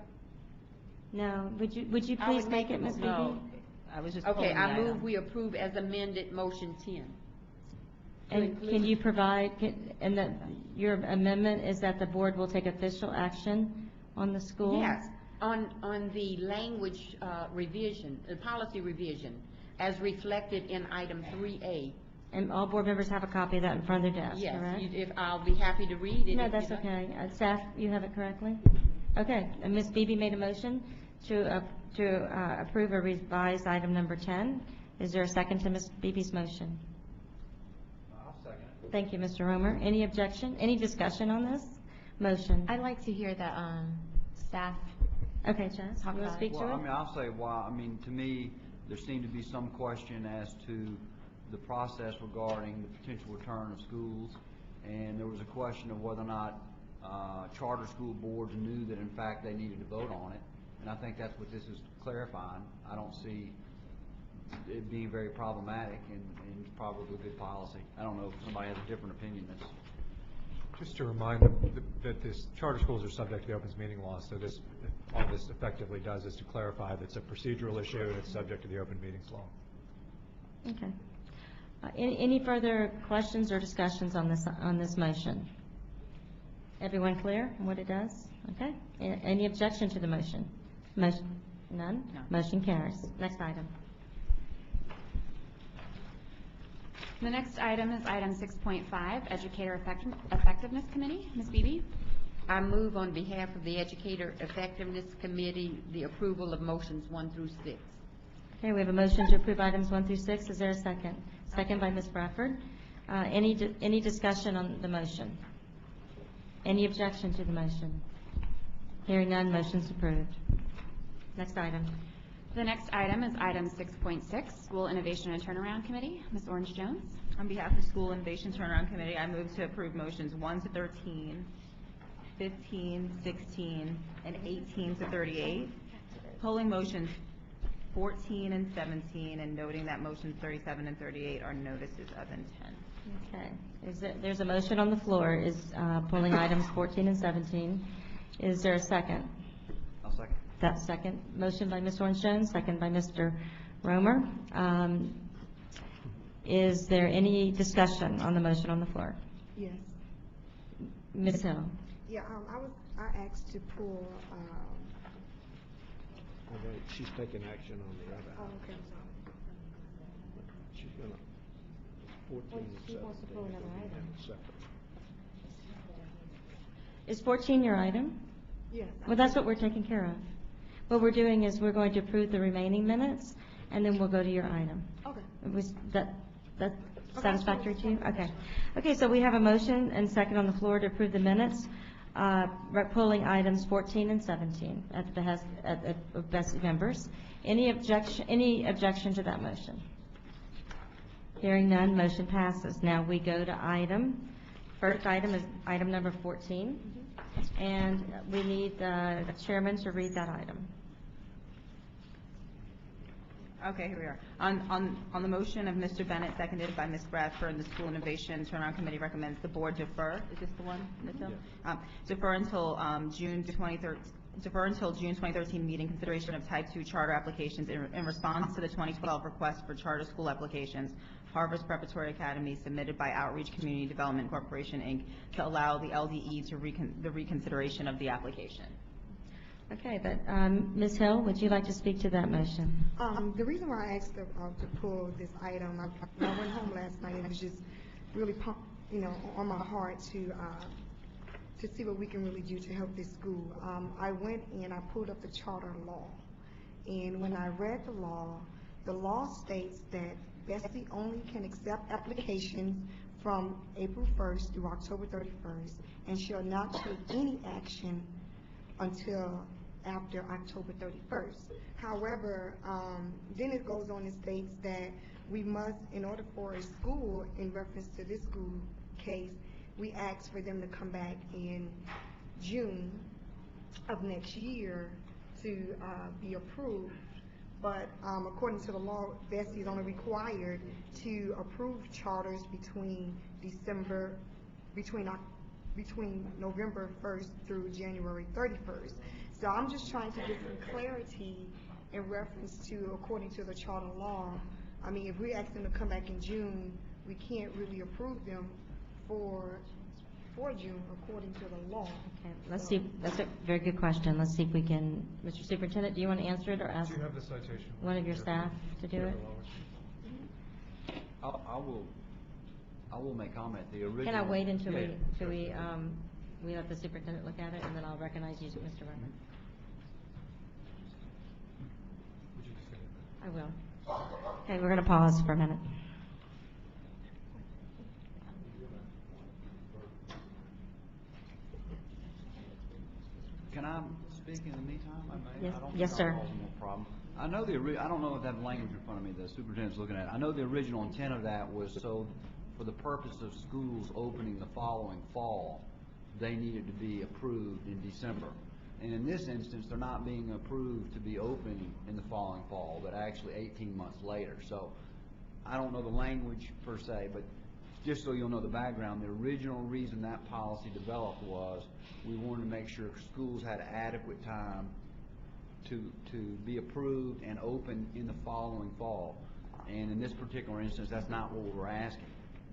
S1: No. Would you please make it, Ms. Beebe?
S13: No, I was just
S11: Okay,
S13: pulling
S11: I
S13: the
S11: move
S13: item.
S11: we approve as amended motion 10.
S1: And can you provide, and that your amendment is that the board will take official action on the school?
S11: Yes, on the language revision, the policy revision, as reflected in item 3A.
S1: And all board members have a copy of that in front of their desk,
S11: Yes,
S1: correct?
S11: if I'll be happy to read it.
S1: No,
S11: if
S1: that's
S11: you'd like.
S1: okay. Staff, you have it correctly? Okay, and Ms. Beebe made a motion to approve a revised item number 10. Is there a second to Ms. Beebe's motion?
S8: I'll second.
S1: Thank you, Mr. Romer. Any objection? Any discussion on this motion?
S14: I'd like to hear the staff.
S1: Okay, Chaz, you
S14: Talk
S1: want to
S14: about
S1: speak
S16: Well,
S1: to
S16: I
S1: it?
S16: mean, I'll say why. I mean, to me, there seemed to be some question as to the process regarding the potential return of schools, and there was a question of whether or not charter school boards knew that in fact they needed to vote on it, and I think that's what this is clarifying. I don't see it being very problematic, and it's probably good policy. I don't know if somebody has a different opinion. That's
S8: Just to remind them that this charter schools are subject to the opens meeting law, so all this effectively does is to clarify that it's a procedural issue and it's subject to the open meetings law.
S1: Okay. Any further questions or discussions on this motion? Everyone clear on what it does? Okay. Any objection to the motion? None?
S13: No.
S1: Motion carries. Next item.
S9: The next item is item 6.5, Educator Effectiveness Committee. Ms. Beebe?
S11: I move on behalf of the Educator Effectiveness Committee the approval of motions 1 through 6.
S1: Okay, we have a motion to approve items 1 through 6. Is there a second? Second by Ms. Bradford. Any discussion on the motion? Any objection to the motion? Hearing none, motion's approved. Next item.
S9: The next item is item 6.6, School Innovation and Turnaround Committee. Ms. Orange-Jones?
S13: On behalf of the School Innovation Turnaround Committee, I move to approve motions 1 to 13, 15, 16, and 18 to 38, polling motions 14 and 17, and noting that motions 37 and 38 are notices of intent.
S1: Okay. There's a motion on the floor, is pulling items 14 and 17. Is there a second?
S16: I'll second.
S1: That second. Motion by Ms. Orange-Jones, second by Mr. Romer. Is there any discussion on the motion on the floor?
S12: Yes.
S1: Ms. Hill?
S12: Yeah, I asked to pull,
S7: Okay, she's taking action on the other
S12: oh,
S7: item.
S12: okay, I'm sorry.
S7: She's gonna, 14 and 17.
S1: she wants to pull another
S7: are
S1: item.
S7: separate.
S1: Is 14 your item?
S12: Yes.
S1: Well, that's what we're taking care of. What we're doing is we're going to approve the remaining minutes, and then we'll go to your item.
S12: Okay.
S1: Was that satisfactory to you? Okay. Okay, so we have a motion and second on the floor to approve the minutes pulling items 14 and 17 at the behest of BESE members. Any objection to that motion? Hearing none, motion passes. Now we go to first item is item number 14, and we need the chairman to read that item.
S13: Okay, here we are. On the motion of Mr. Bennett, seconded by Ms. Bradford, the School Innovation Turnaround Committee recommends the board defer. Is this the one, Ms. Hill? Defer until June 2013 meeting consideration of type 2 charter applications in response to the 2012 request for charter school applications, Harvest Preparatory Academy, submitted by Outreach Community Development Corporation, Inc., to allow the LDE to the reconsideration of the application.
S1: Okay, but Ms. Hill, would you like to speak to that motion?
S12: The reason why I asked to pull this item, I went home last night and it was just really, on my heart to see what we can really do to help this school. I went and I pulled up the charter law, and when I read the law states that BESE only can accept applications from April 1st through October 31st and shall not take any action until after October 31st. However, then it goes on and states that we must, in order for a school, in reference to this school case, we ask for them to come back in June of next year to be approved. But according to the law, BESE is only required to approve charters between November 1st through January 31st. So I'm just trying to get some clarity in reference to, according to the charter law. I mean, if we ask them to come back in June, we can't really approve them for June according to the law.
S1: Okay, let's see. That's a very good question. Let's see if we can. Mr. Superintendent, do you want to answer it or ask?
S8: Do you have the citation?
S1: One of your staff to do it?
S16: I will make comment. The original.
S1: Can I wait until we let the superintendent look at it, and then I'll recognize you, Mr. Roman? I will. Okay, we're going to pause for a minute.
S16: Can I speak in the meantime?
S1: Yes,
S16: I don't
S1: yes, sir.
S16: No problem. I know I don't know if that language in front of me the superintendent's looking at. I know the original intent of that was so for the purpose of schools opening the following fall, they needed to be approved in December. And in this instance, they're not being approved to be open in the following fall, but actually 18 months later. So I don't know the language per se, but just so you'll know the background, the original reason that policy developed was we wanted to make sure schools had adequate time to be approved and open in the following fall. And in this particular instance, that's not what we're asking.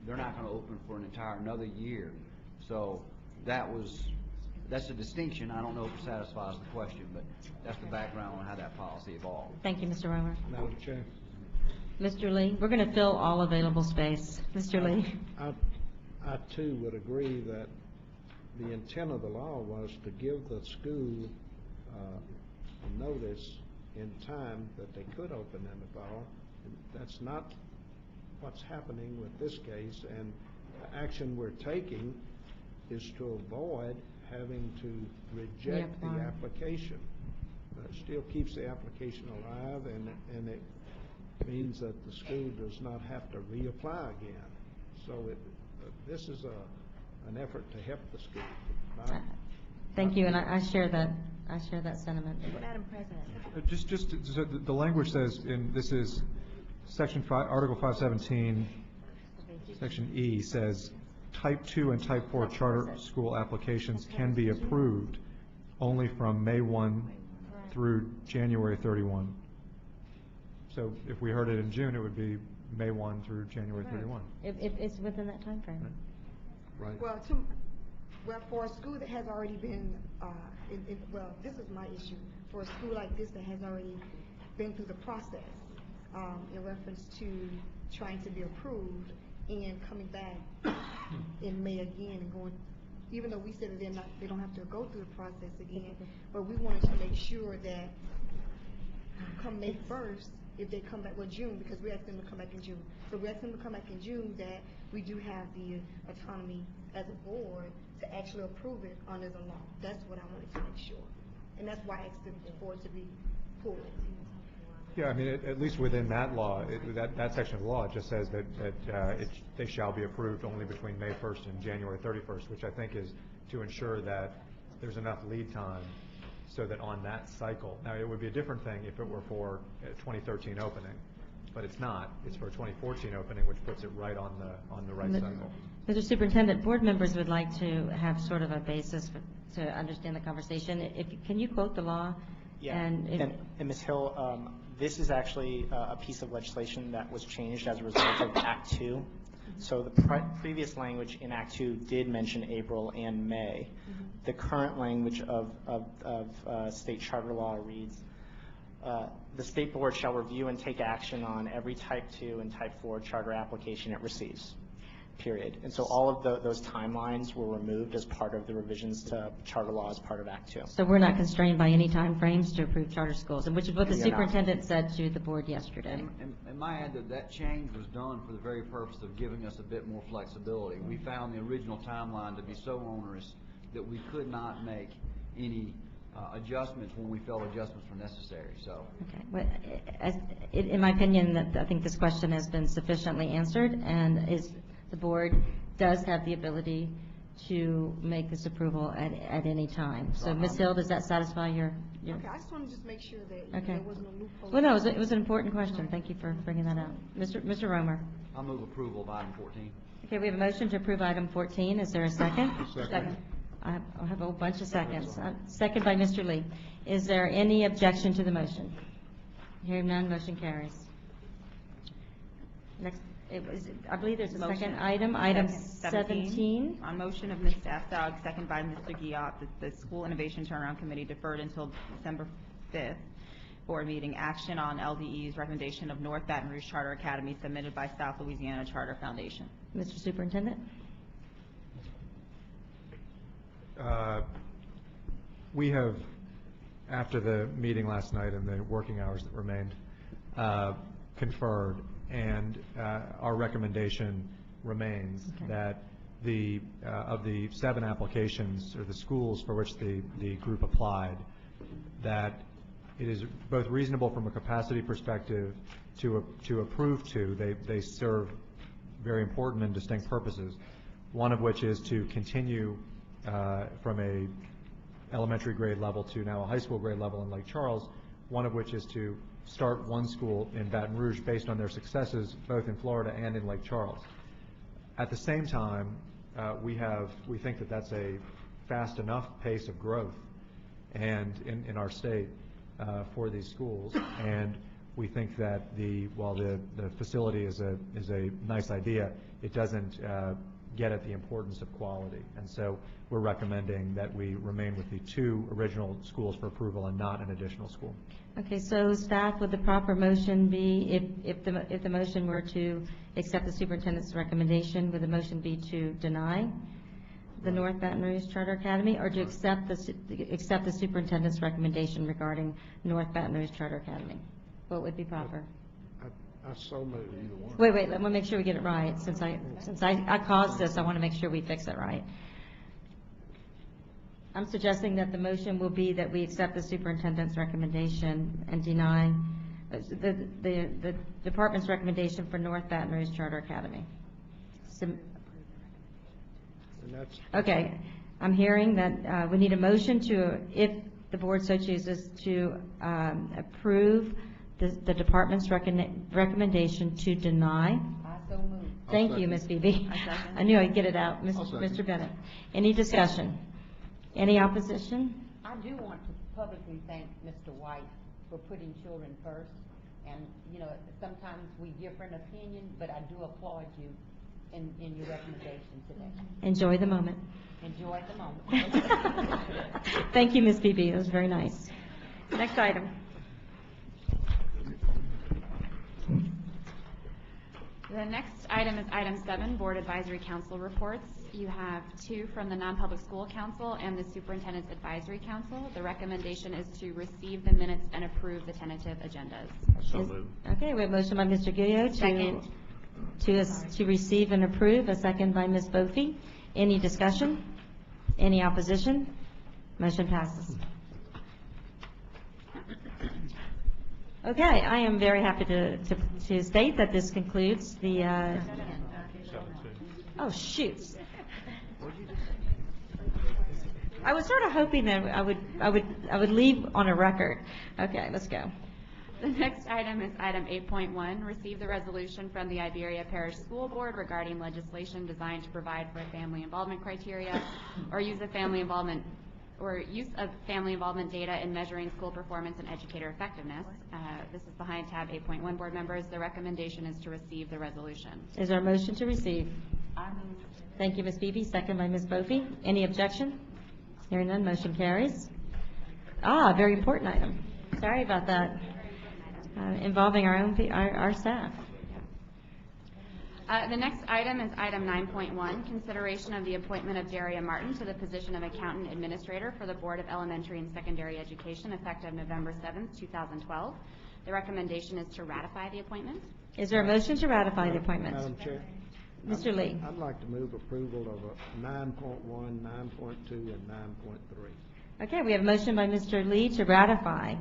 S16: They're not going to open for another year. So that's a distinction. I don't know if it satisfies the question, but that's the background on how that policy evolved.
S1: Thank you, Mr. Romer.
S7: Madam Chair.
S1: Mr. Lee, we're going to fill all available space. Mr. Lee.
S7: I too would agree that the intent of the law was to give the school notice in time that they could open in the fall. That's not what's happening with this case, and the action we're taking is to avoid having to reject the application. It still keeps the application alive, and it means that the school does not have to reapply again. So this is an effort to help the school.
S1: Thank you, and I share that. I share that sentiment.
S6: Madam President.
S8: Just so the language says this is Section 5, Article 517, Section E says Type 2 and Type 4 charter school applications can be approved only from May 1 through January 31. So if we heard it in June, it would be May 1 through January 31.
S1: If it's within that time frame.
S7: Right.
S12: Well, for a school that has already been, this is my issue. For a school like this that has already been through the process in reference to trying to be approved and coming back in May again and going, even though we said that they don't have to go through the process again, but we wanted to make sure that come May 1st, if they come back, well, June, because we asked them to come back in June. So we asked them to come back in June, that we do have the autonomy as a board to actually approve it under the law. That's what I wanted to make sure. And that's why I asked the board to be pulled.
S8: Yeah, I mean, at least within that law, that section of the law, it just says that they shall be approved only between May 1st and January 31st, which I think is to ensure that there's enough lead time so that on that cycle, now it would be a different thing if it were for a 2013 opening, but it's not. It's for a 2014 opening, which puts it right on the right cycle.
S1: Mr. Superintendent, board members would like to have sort of a basis to understand the conversation. Can you quote the law?
S17: Yeah, and Ms. Hill, this is actually a piece of legislation that was changed as a result of Act 2. So the previous language in Act 2 did mention April and May. The current language of state charter law reads, the state board shall review and take action on every Type 2 and Type 4 charter application it receives, period. And so all of those timelines were removed as part of the revisions to charter law as part of Act 2.
S1: So we're not constrained by any time frames to approve charter schools, and which is what the
S17: We are not.
S1: superintendent said to the board yesterday.
S16: And my add that change was done for the very purpose of giving us a bit more flexibility. We found the original timeline to be so onerous that we could not make any adjustments when we felt adjustments were necessary. So,
S1: okay. Well, in my opinion, I think this question has been sufficiently answered, and the board does have the ability to make this approval at any time. So, Ms. Hill, does that satisfy your?
S12: Okay, I just want to just make sure that there was no loophole.
S1: Well, no, it was an important question. Thank you for bringing that up. Mr. Romer.
S16: I'll move approval of item 14.
S1: Okay, we have a motion to approve item 14. Is there a second?
S3: Second.
S1: I have a whole bunch of seconds. Second by Mr. Lee. Is there any objection to the motion? Hearing none, motion carries. Next, I believe there's a second item, item 17.
S13: On motion of Ms. Afdog, second by Mr. Giot, that the School Innovation Turnaround Committee deferred until December 5th board meeting action on LDE's recommendation of North Baton Rouge Charter Academy submitted by South Louisiana Charter Foundation.
S1: Mr. Superintendent?
S8: We have, after the meeting last night and the working hours that remained, conferred, and our recommendation remains that of the 7 applications or the schools for which the group applied, that it is both reasonable from a capacity perspective to approve 2. They serve very important and distinct purposes, one of which is to continue from a elementary grade level to now a high school grade level in Lake Charles, one of which is to start one school in Baton Rouge based on their successes both in Florida and in Lake Charles. At the same time, we think that that's a fast enough pace of growth and in our state for these schools, and we think that while the facility is a nice idea, it doesn't get at the importance of quality, and so we're recommending that we remain with the 2 original schools for approval and not an additional school.
S1: Okay, so staff, would the proper motion be, if the motion were to accept the superintendent's recommendation, would the motion be to deny the North Baton Rouge Charter Academy, or to accept the superintendent's recommendation regarding North Baton Rouge Charter Academy? What would be proper?
S3: I so moved either one.
S1: Wait, let me make sure we get it right. Since I caused this, I want to make sure we fix it right. I'm suggesting that the motion will be that we accept the superintendent's recommendation and deny the department's recommendation for North Baton Rouge Charter Academy. Okay, I'm hearing that we need a motion to, if the board so chooses, to approve the department's recommendation to deny.
S11: I so move.
S1: Thank you, Ms. Beebe. I knew I'd get it out. Mr. Bennett. Any discussion? Any opposition?
S11: I do want to publicly thank Mr. White for putting children first. And, you know, sometimes we differ in opinion, but I do applaud you in your recommendation today.
S1: Enjoy the moment.
S11: Enjoy the moment.
S1: Thank you, Ms. Beebe. That was very nice. Next item.
S9: The next item is item 7, Board Advisory Council reports. You have 2 from the Non-Public School Council and the Superintendent's Advisory Council. The recommendation is to receive the minutes and approve the tentative agendas.
S5: So moved.
S1: Okay, we have a motion by Mr. Gilliard to receive and approve, a second by Ms. Bofi. Any discussion? Any opposition? Motion passes. Okay, I am very happy to state that this concludes the, oh, shoot. I was sort of hoping that I would leave on a record. Okay, let's go.
S9: The next item is item 8.1, receive the resolution from the Iberia Parish School Board regarding legislation designed to provide for a family involvement criteria or use of family involvement data in measuring school performance and educator effectiveness. This is behind tab 8.1, board members. The recommendation is to receive the resolution.
S1: Is there a motion to receive? Thank you, Ms. Beebe. Second by Ms. Bofi. Any objection? Hearing none, motion carries. Very important item. Sorry about that. Involving our staff.
S9: The next item is item 9.1, consideration of the appointment of Daria Martin to the position of Accountant Administrator for the Board of Elementary and Secondary Education effective November 7th, 2012. The recommendation is to ratify the appointment.
S1: Is there a motion to ratify the appointment?
S7: Madam Chair?
S1: Mr. Lee.
S7: I'd like to move approval of 9.1, 9.2, and 9.3.
S1: Okay, we have a motion by Mr. Lee to ratify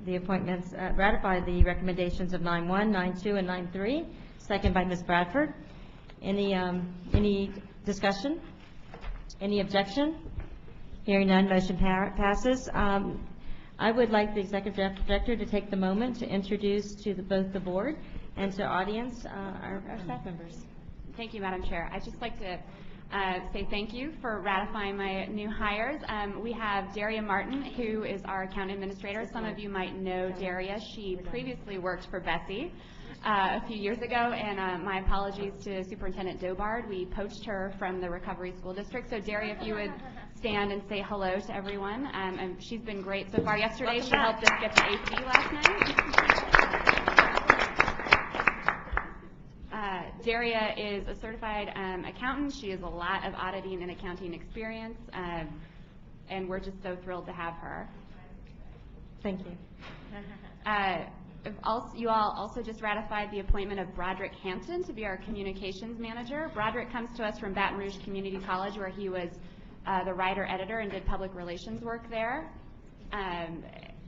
S1: the appointments, ratify the recommendations of 9.1, 9.2, and 9.3. Second by Ms. Bradford. Any discussion? Any objection? Hearing none, motion passes. I would like the Executive Director to take the moment to introduce to both the board and to audience our staff members.
S9: Thank you, Madam Chair. I'd just like to say thank you for ratifying my new hires. We have Daria Martin, who is our account administrator. Some of you might know Daria. She previously worked for BESE a few years ago, and my apologies to Superintendent Dobard. We poached her from the Recovery School District. So Daria, if you would stand and say hello to everyone. And she's been great so far. Yesterday, she helped us get the AP last night. Daria is a certified accountant. She has a lot of auditing and accounting experience, and we're just so thrilled to have her.
S1: Thank you.
S9: You all also just ratified the appointment of Broderick Hampton to be our communications manager. Broderick comes to us from Baton Rouge Community College, where he was the writer-editor and did public relations work there.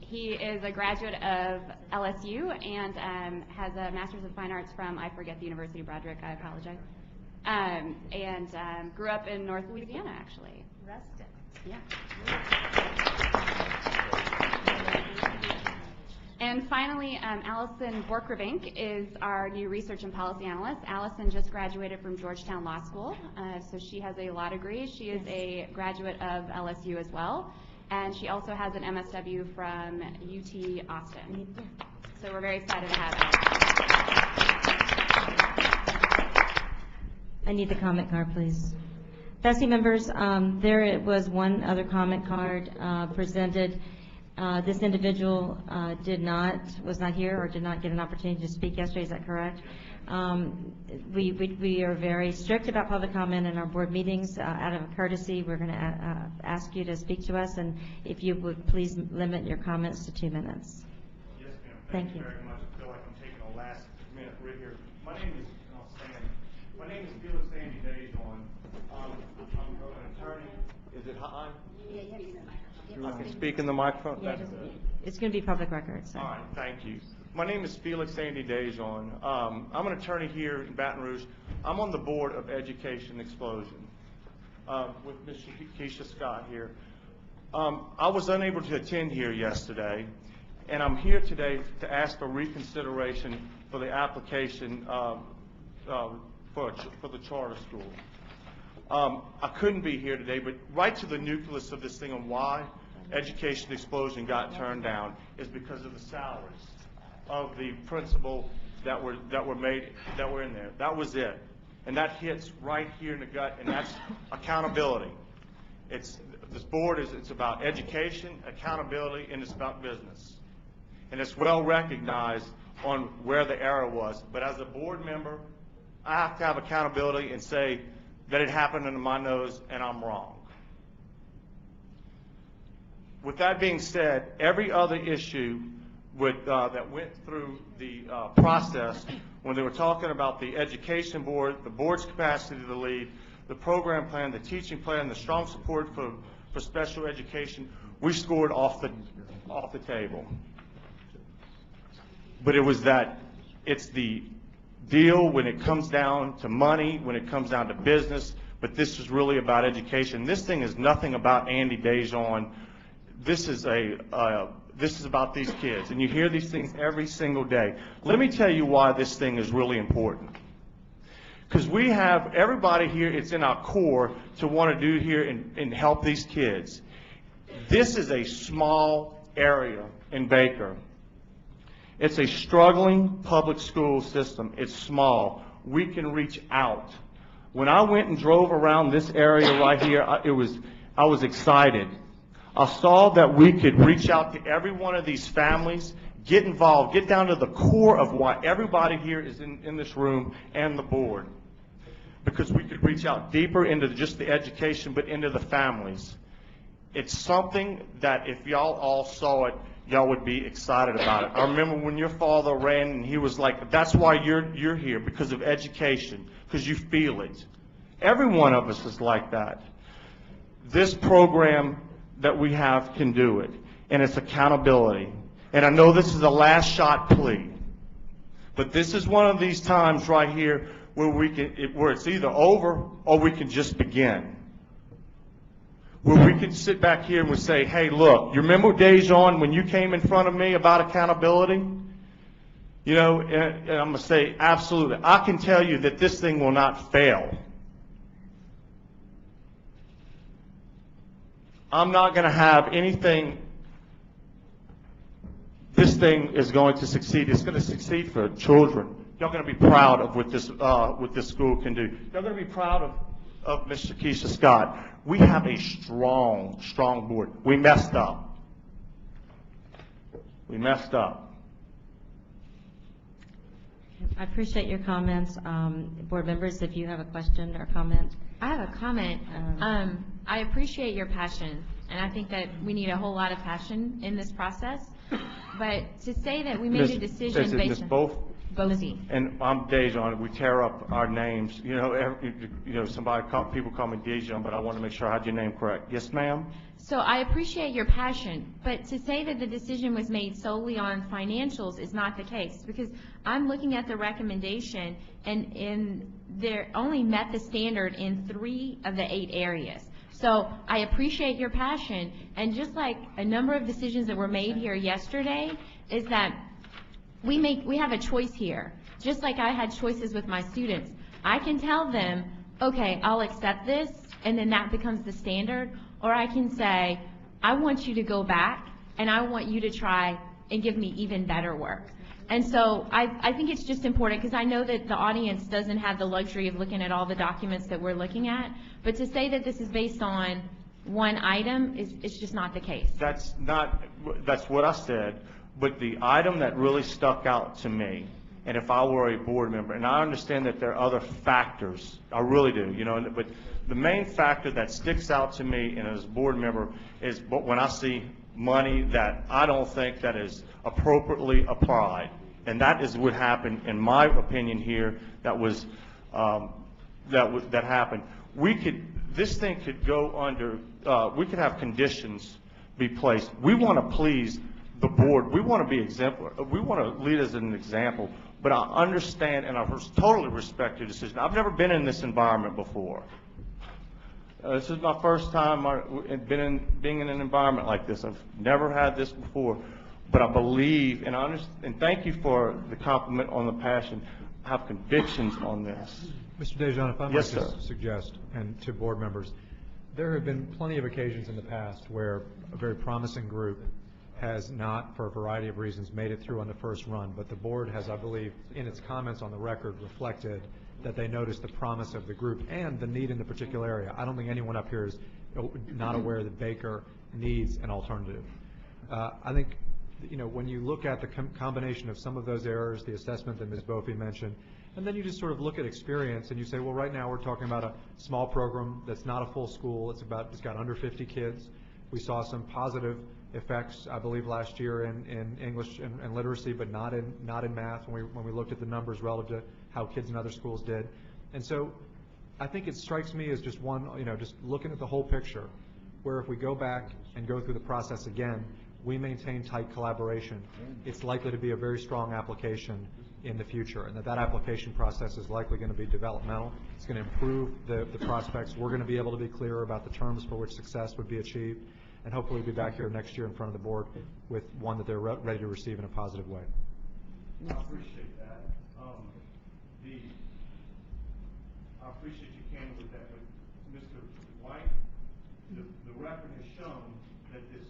S9: He is a graduate of LSU and has a Master's of Fine Arts from, I forget the University of Broderick, I apologize, and grew up in North Louisiana, actually.
S6: Rustin.
S9: Yeah. And finally, Allison Borkrevink is our new research and policy analyst. Allison just graduated from Georgetown Law School, so she has a law degree. She is a graduate of LSU as well. And she also has an MSW from UT Austin. So we're very excited to have her.
S1: I need the comment card, please. BESE members, there was one other comment card presented. This individual was not here or did not get an opportunity to speak yesterday. Is that correct? We are very strict about public comment in our board meetings. Out of courtesy, we're going to ask you to speak to us, and if you would please limit your comments to 2 minutes.
S18: Yes, ma'am.
S1: Thank you.
S18: Very much. I feel like I'm taking the last minute right here. My name is Felix Sandy Dejon. I'm an attorney. Is it high? I can speak in the microphone?
S1: Yeah, it's going to be public record. So.
S18: All right, thank you. My name is Felix Sandy Dejon. I'm an attorney here in Baton Rouge. I'm on the Board of Education Explosion with Ms. Keisha Scott here. I was unable to attend here yesterday, and I'm here today to ask for reconsideration for the application for the charter school. I couldn't be here today, but right to the nucleus of this thing on why Education Explosion got turned down is because of the salaries of the principal that were in there. That was it, and that hits right here in the gut, and that's accountability. This board it's about education, accountability, and it's about business, and it's well recognized on where the error was. But as a board member, I have to have accountability and say that it happened under my nose and I'm wrong. With that being said, every other issue that went through the process, when they were talking about the education board, the board's capacity to lead, the program plan, the teaching plan, the strong support for special education, we scored off the table. But it's the deal when it comes down to money, when it comes down to business, but this is really about education. This thing is nothing about Andy Dejon. This is about these kids, and you hear these things every single day. Let me tell you why this thing is really important. Because we have everybody here, it's in our core to want to do here and help these kids. This is a small area in Baker. It's a struggling public school system. It's small. We can reach out. When I went and drove around this area right here, I was excited. I saw that we could reach out to every one of these families, get involved, get down to the core of why everybody here is in this room and the board. Because we could reach out deeper into just the education, but into the families. It's something that if y'all all saw it, y'all would be excited about it. I remember when your father ran and he was like, that's why you're here, because of education, because you feel it. Every one of us is like that. This program that we have can do it, and it's accountability. And I know this is a last shot plea, but this is one of these times right here where it's either over or we can just begin. Where we can sit back here and we say, hey, look, you remember Dejon when you came in front of me about accountability? You know, and I'm going to say, absolutely. I can tell you that this thing will not fail. I'm not going to have anything. This thing is going to succeed. It's going to succeed for children. Y'all going to be proud of what this school can do. Y'all going to be proud of Ms. Shakisha Scott. We have a strong board. We messed up. We messed up.
S1: I appreciate your comments. Board members, if you have a question or comment.
S14: I have a comment. I appreciate your passion, and I think that we need a whole lot of passion in this process. But to say that we made a decision based on BESE.
S18: And I'm Dejon. We tear up our names. You know, people call me Dejon, but I want to make sure I had your name correct. Yes, ma'am.
S14: So I appreciate your passion, but to say that the decision was made solely on financials is not the case, because I'm looking at the recommendation and they only met the standard in 3 of the 8 areas. So I appreciate your passion, and just like a number of decisions that were made here yesterday, is that we have a choice here. Just like I had choices with my students. I can tell them, okay, I'll accept this, and then that becomes the standard. Or I can say, I want you to go back, and I want you to try and give me even better work. And so I think it's just important, because I know that the audience doesn't have the luxury of looking at all the documents that we're looking at, but to say that this is based on one item is just not the case.
S18: That's what I said, but the item that really stuck out to me, and if I were a board member, and I understand that there are other factors, I really do, you know, but the main factor that sticks out to me and as a board member is when I see money that I don't think that is appropriately applied. And that is what happened, in my opinion here, that happened. This thing could go under, we could have conditions be placed. We want to please the board. We want to be exemplary. We want to lead as an example. But I understand and I totally respect your decision. I've never been in this environment before. This is my first time being in an environment like this. I've never had this before, but I believe and thank you for the compliment on the passion. I have convictions on this.
S8: Mr. Dejon, if I might
S18: Yes,
S8: just suggest, and to board members, there have been plenty of occasions in the past where a very promising group has not, for a variety of reasons, made it through on the first run, but the board has, I believe, in its comments on the record, reflected that they noticed the promise of the group and the need in the particular area. I don't think anyone up here is not aware that Baker needs an alternative. I think, you know, when you look at the combination of some of those errors, the assessment that Ms. Bofi mentioned, And then you just sort of look at experience and you say, well, right now we're talking about a small program that's not a full school. It's got under 50 kids. We saw some positive effects, I believe, last year in English and literacy, but not in math when we looked at the numbers relative to how kids in other schools did. And so I think it strikes me as just just looking at the whole picture, where if we go back and go through the process again, we maintain tight collaboration, it's likely to be a very strong application in the future, and that application process is likely going to be developmental. It's going to improve the prospects. We're going to be able to be clearer about the terms for which success would be achieved, and hopefully be back here next year in front of the board with one that they're ready to receive in a positive way.
S18: I appreciate that. I appreciate you came with that, but Mr. White, the record has shown that this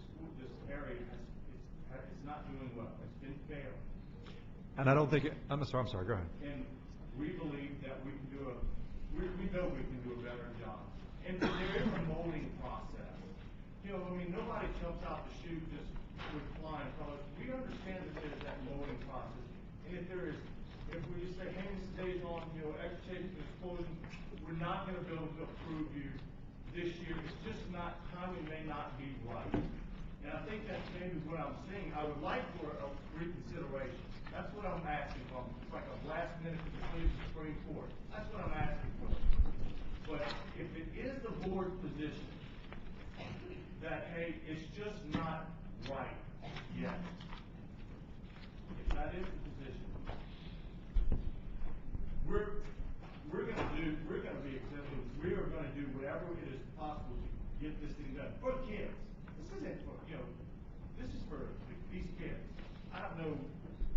S18: area is not doing well. It's been failed.
S8: And I don't think I'm sorry. Go ahead.
S18: And we believe that we can we know we can do a better job. And there is a molding process. Nobody jumps out the chute just with flying colors. We understand that there's that molding process. And if we just say, hey, Mr. Dejon, education and explosion, we're not going to be able to approve you this year. It's just not, timing may not be right. And I think that's maybe what I'm saying. I would like for a reconsideration. That's what I'm asking for. It's like a last minute to please the Supreme Court. That's what I'm asking for. But if it is the board's position that, hey, it's just not right yet, if that is the position, we're going to be exemplary. We are going to do whatever it is possible to get this thing done for the kids. This isn't for, this is for these kids. I don't know,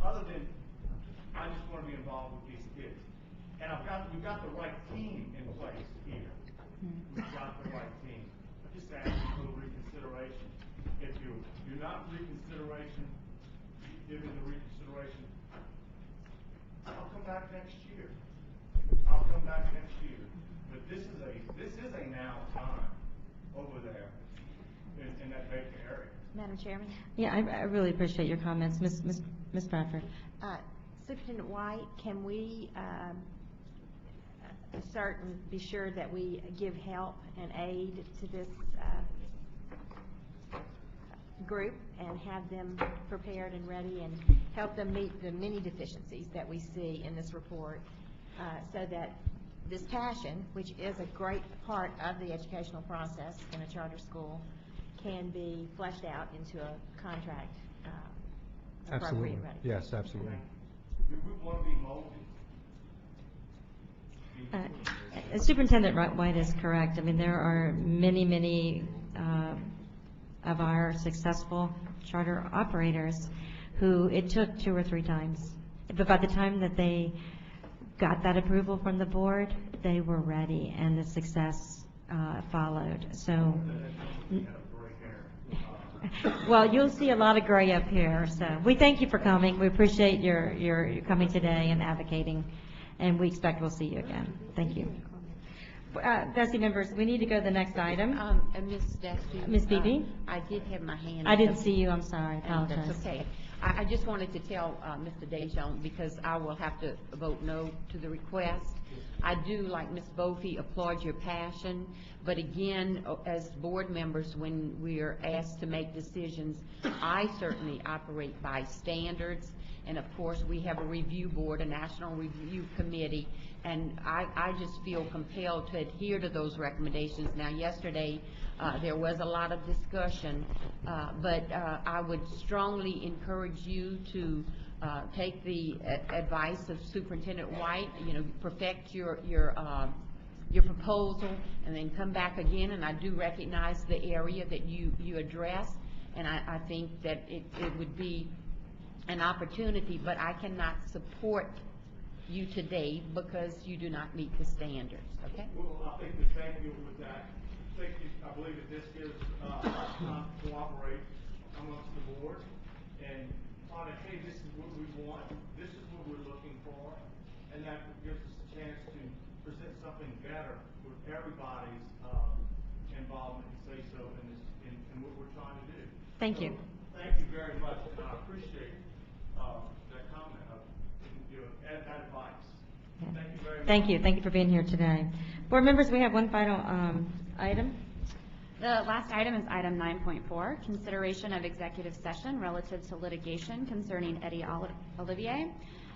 S18: other than I just want to be involved with these kids. And we've got the right team in place here. We've got the right team. I'm just asking for the reconsideration. If you're not reconsideration, given the reconsideration, I'll come back next year. But this is a now time over there in that Baker area.
S6: Madam Chairman?
S1: Yeah, I really appreciate your comments. Ms. Bradford.
S6: Superintendent White, can we be sure that we give help and aid to this group and have them prepared and ready and help them meet the many deficiencies that we see in this report, so that this passion, which is a great part of the educational process in a charter school, can be fleshed out into a contract appropriate and ready.
S8: Yes, absolutely.
S18: We want to be molded.
S1: Superintendent White is correct. I mean, there are many of our successful charter operators who it took 2 or 3 times. But by the time that they got that approval from the board, they were ready, and the success followed. So, well, you'll see a lot of gray up here. So we thank you for coming. We appreciate your coming today and advocating, and we expect we'll see you again. Thank you. BESE members, we need to go to the next item.
S11: Ms. Deskey.
S1: Ms. Beebe?
S11: I did have my hand
S1: I didn't
S11: up.
S1: see you. I'm sorry. I apologize.
S11: That's okay. I just wanted to tell Mr. Dejon, because I will have to vote no to the request. I do, like Ms. Bofi, applaud your passion, but again, as board members, when we are asked to make decisions, I certainly operate by standards, and of course, we have a review board, a national review committee, and I just feel compelled to adhere to those recommendations. Now, yesterday, there was a lot of discussion, but I would strongly encourage you to take the advice of Superintendent White, perfect your proposal, and then come back again. And I do recognize the area that you address, and I think that it would be an opportunity, but I cannot support you today because you do not meet the standards. Okay?
S18: Well, I think to thank you with that. I believe that this gives us time to cooperate amongst the board and find out, hey, this is what we want, this is what we're looking for, and that gives us a chance to present something better with everybody's involvement and say so in what we're trying to do.
S1: Thank you.
S18: Thank you very much, and I appreciate that comment of that advice.
S1: Thank you. Thank you for being here today. Board members, we have one final item.
S9: The last item is item 9.4, consideration of executive session relative to litigation concerning Eddie Olivier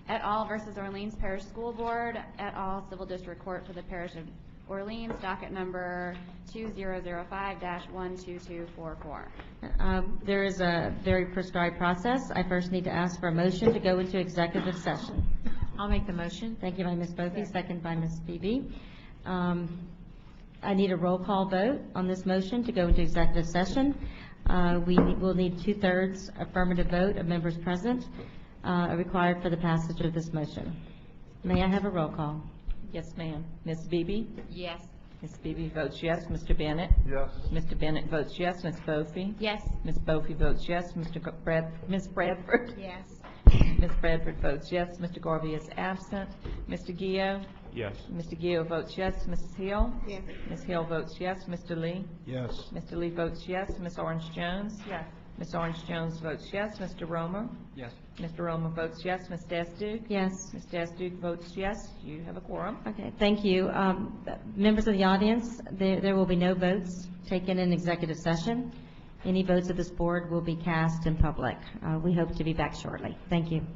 S9: et al. Versus Orleans Parish School Board et al. Civil District Court for the Parish of Orleans, docket number 2005-12244.
S1: There is a very prescribed process. I first need to ask for a motion to go into executive session.
S14: I'll make the motion.
S1: Thank you by Ms. Bophy, second by Ms. Beebe. I need a roll call vote on this motion to go into executive session. We will need 2/3 affirmative vote of members present required for the passage of this motion. May I have a roll call?
S2: Yes, ma'am. Ms. Beebe?
S14: Yes.
S2: Ms. Beebe votes yes. Mr. Bennett?
S3: Yes.
S2: Mr. Bennett votes yes. Ms. Bophy?
S14: Yes.
S2: Ms. Bophy votes yes. Ms. Bradford?
S6: Yes.
S2: Ms. Bradford votes yes. Mr. Garvey is absent. Mr. Gio?
S8: Yes.
S2: Mr. Gio votes yes. Mrs. Hill?
S12: Yes.
S2: Ms. Hill votes yes. Mr. Lee?
S7: Yes.
S2: Mr. Lee votes yes. Ms. Orange Jones?
S12: Yes.
S2: Ms. Orange Jones votes yes. Mr. Romer?
S16: Yes.
S2: Mr. Romer votes yes. Ms. Dasduke?
S1: Yes.
S2: Ms. Dasduke votes yes. You have a quorum.
S1: Okay, thank you. Members of the audience, there will be no votes taken in executive session. Any votes of this board will be cast in public. We hope to be back shortly. Thank you.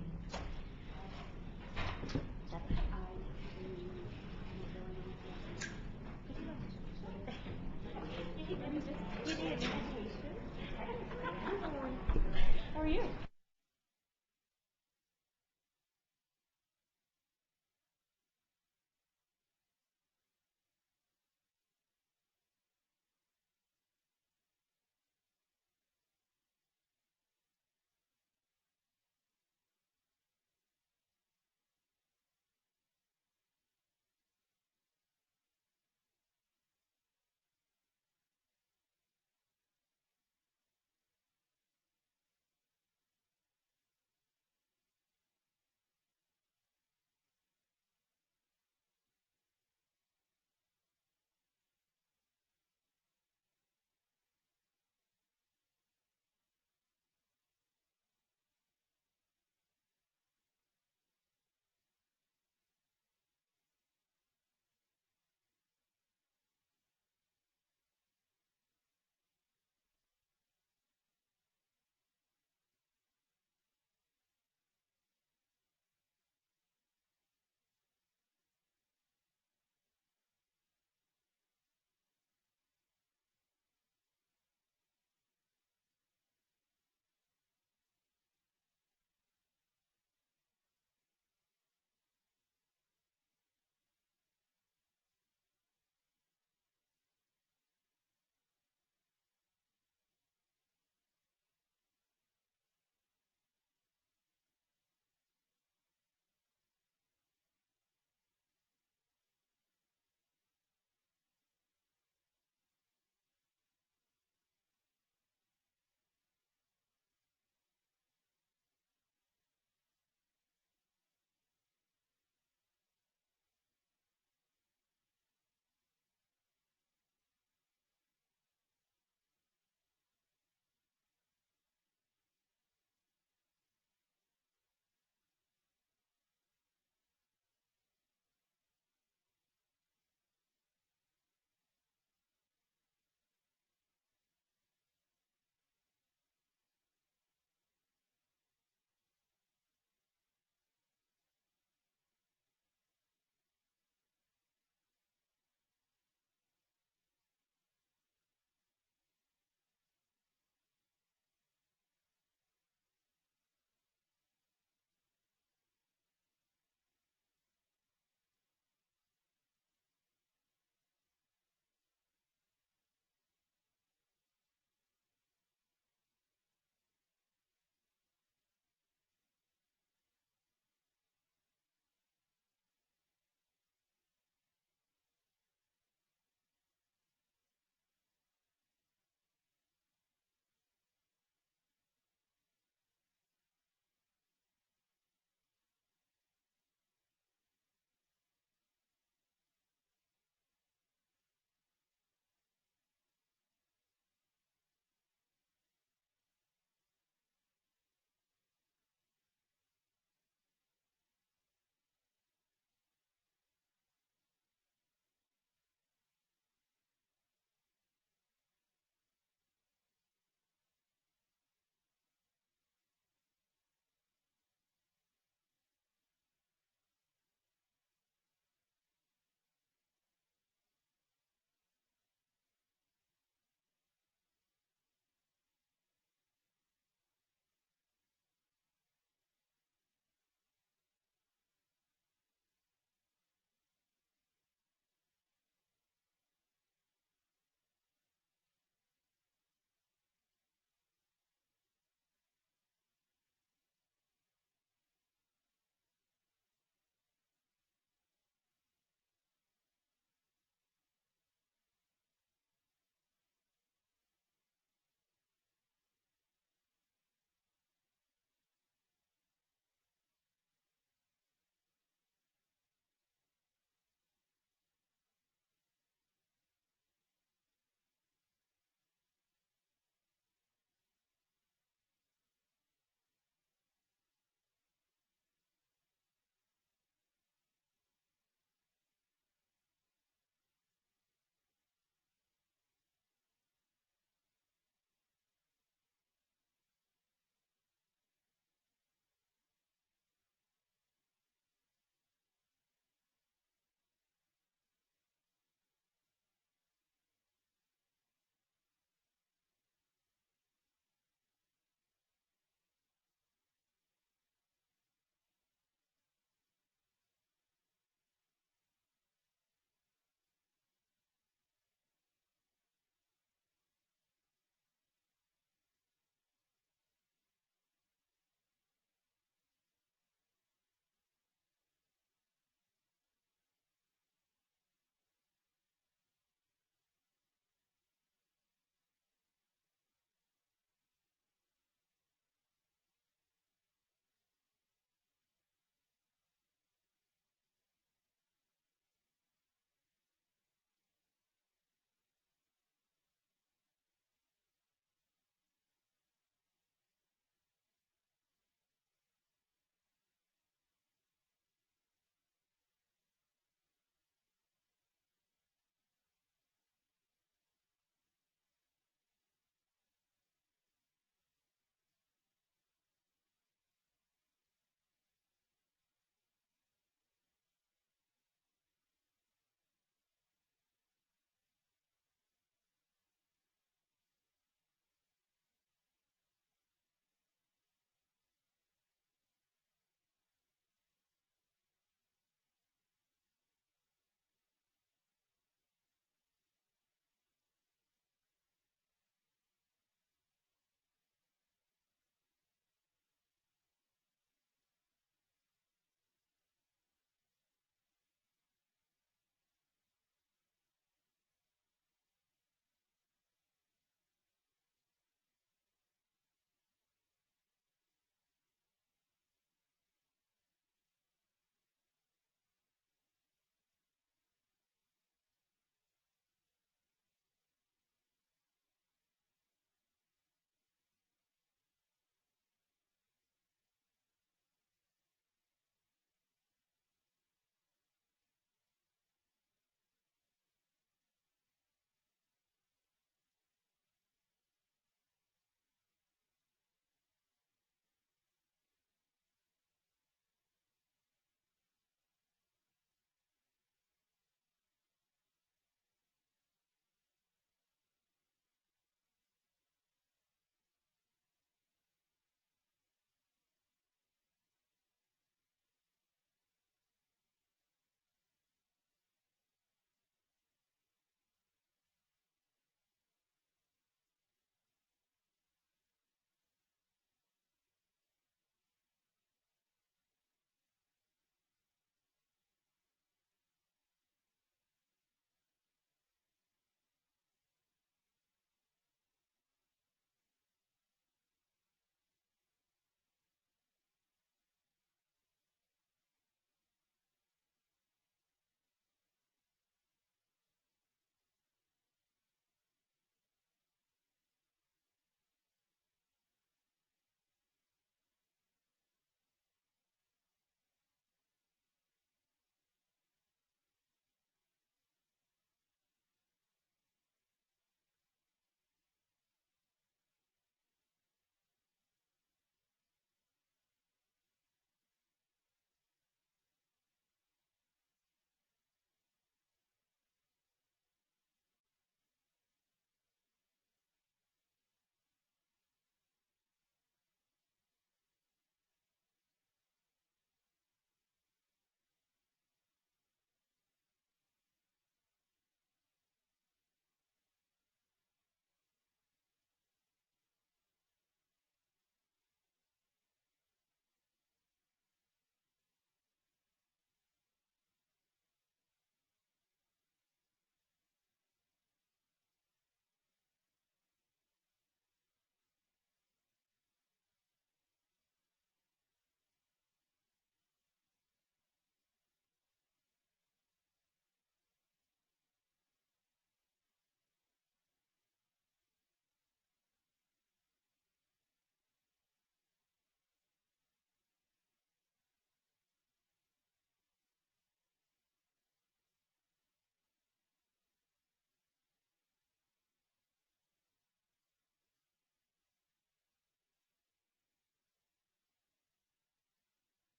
S9: How are you?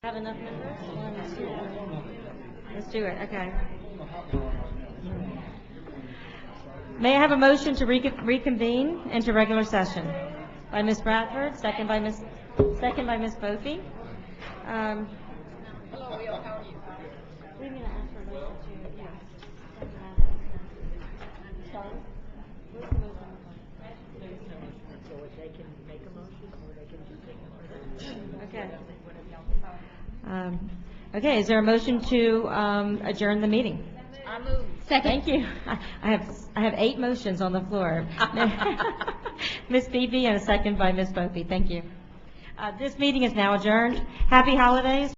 S1: Have enough members? 1, 2. Let's do it, okay. May I have a motion to reconvene into regular session? By Ms. Bradford, second by Ms. Bofi.
S6: Hello, Will, how are you?
S1: We're going to ask for a motion to, yes. Sorry? Where's the motion?
S2: So if they can make a motion, or they can just take
S1: Okay. Okay, is there a motion to adjourn the meeting?
S6: I move.
S1: Thank you. I have 8 motions on the floor. Ms. Beebe and a second by Ms. Bofi. Thank you. This meeting is now adjourned. Happy holidays.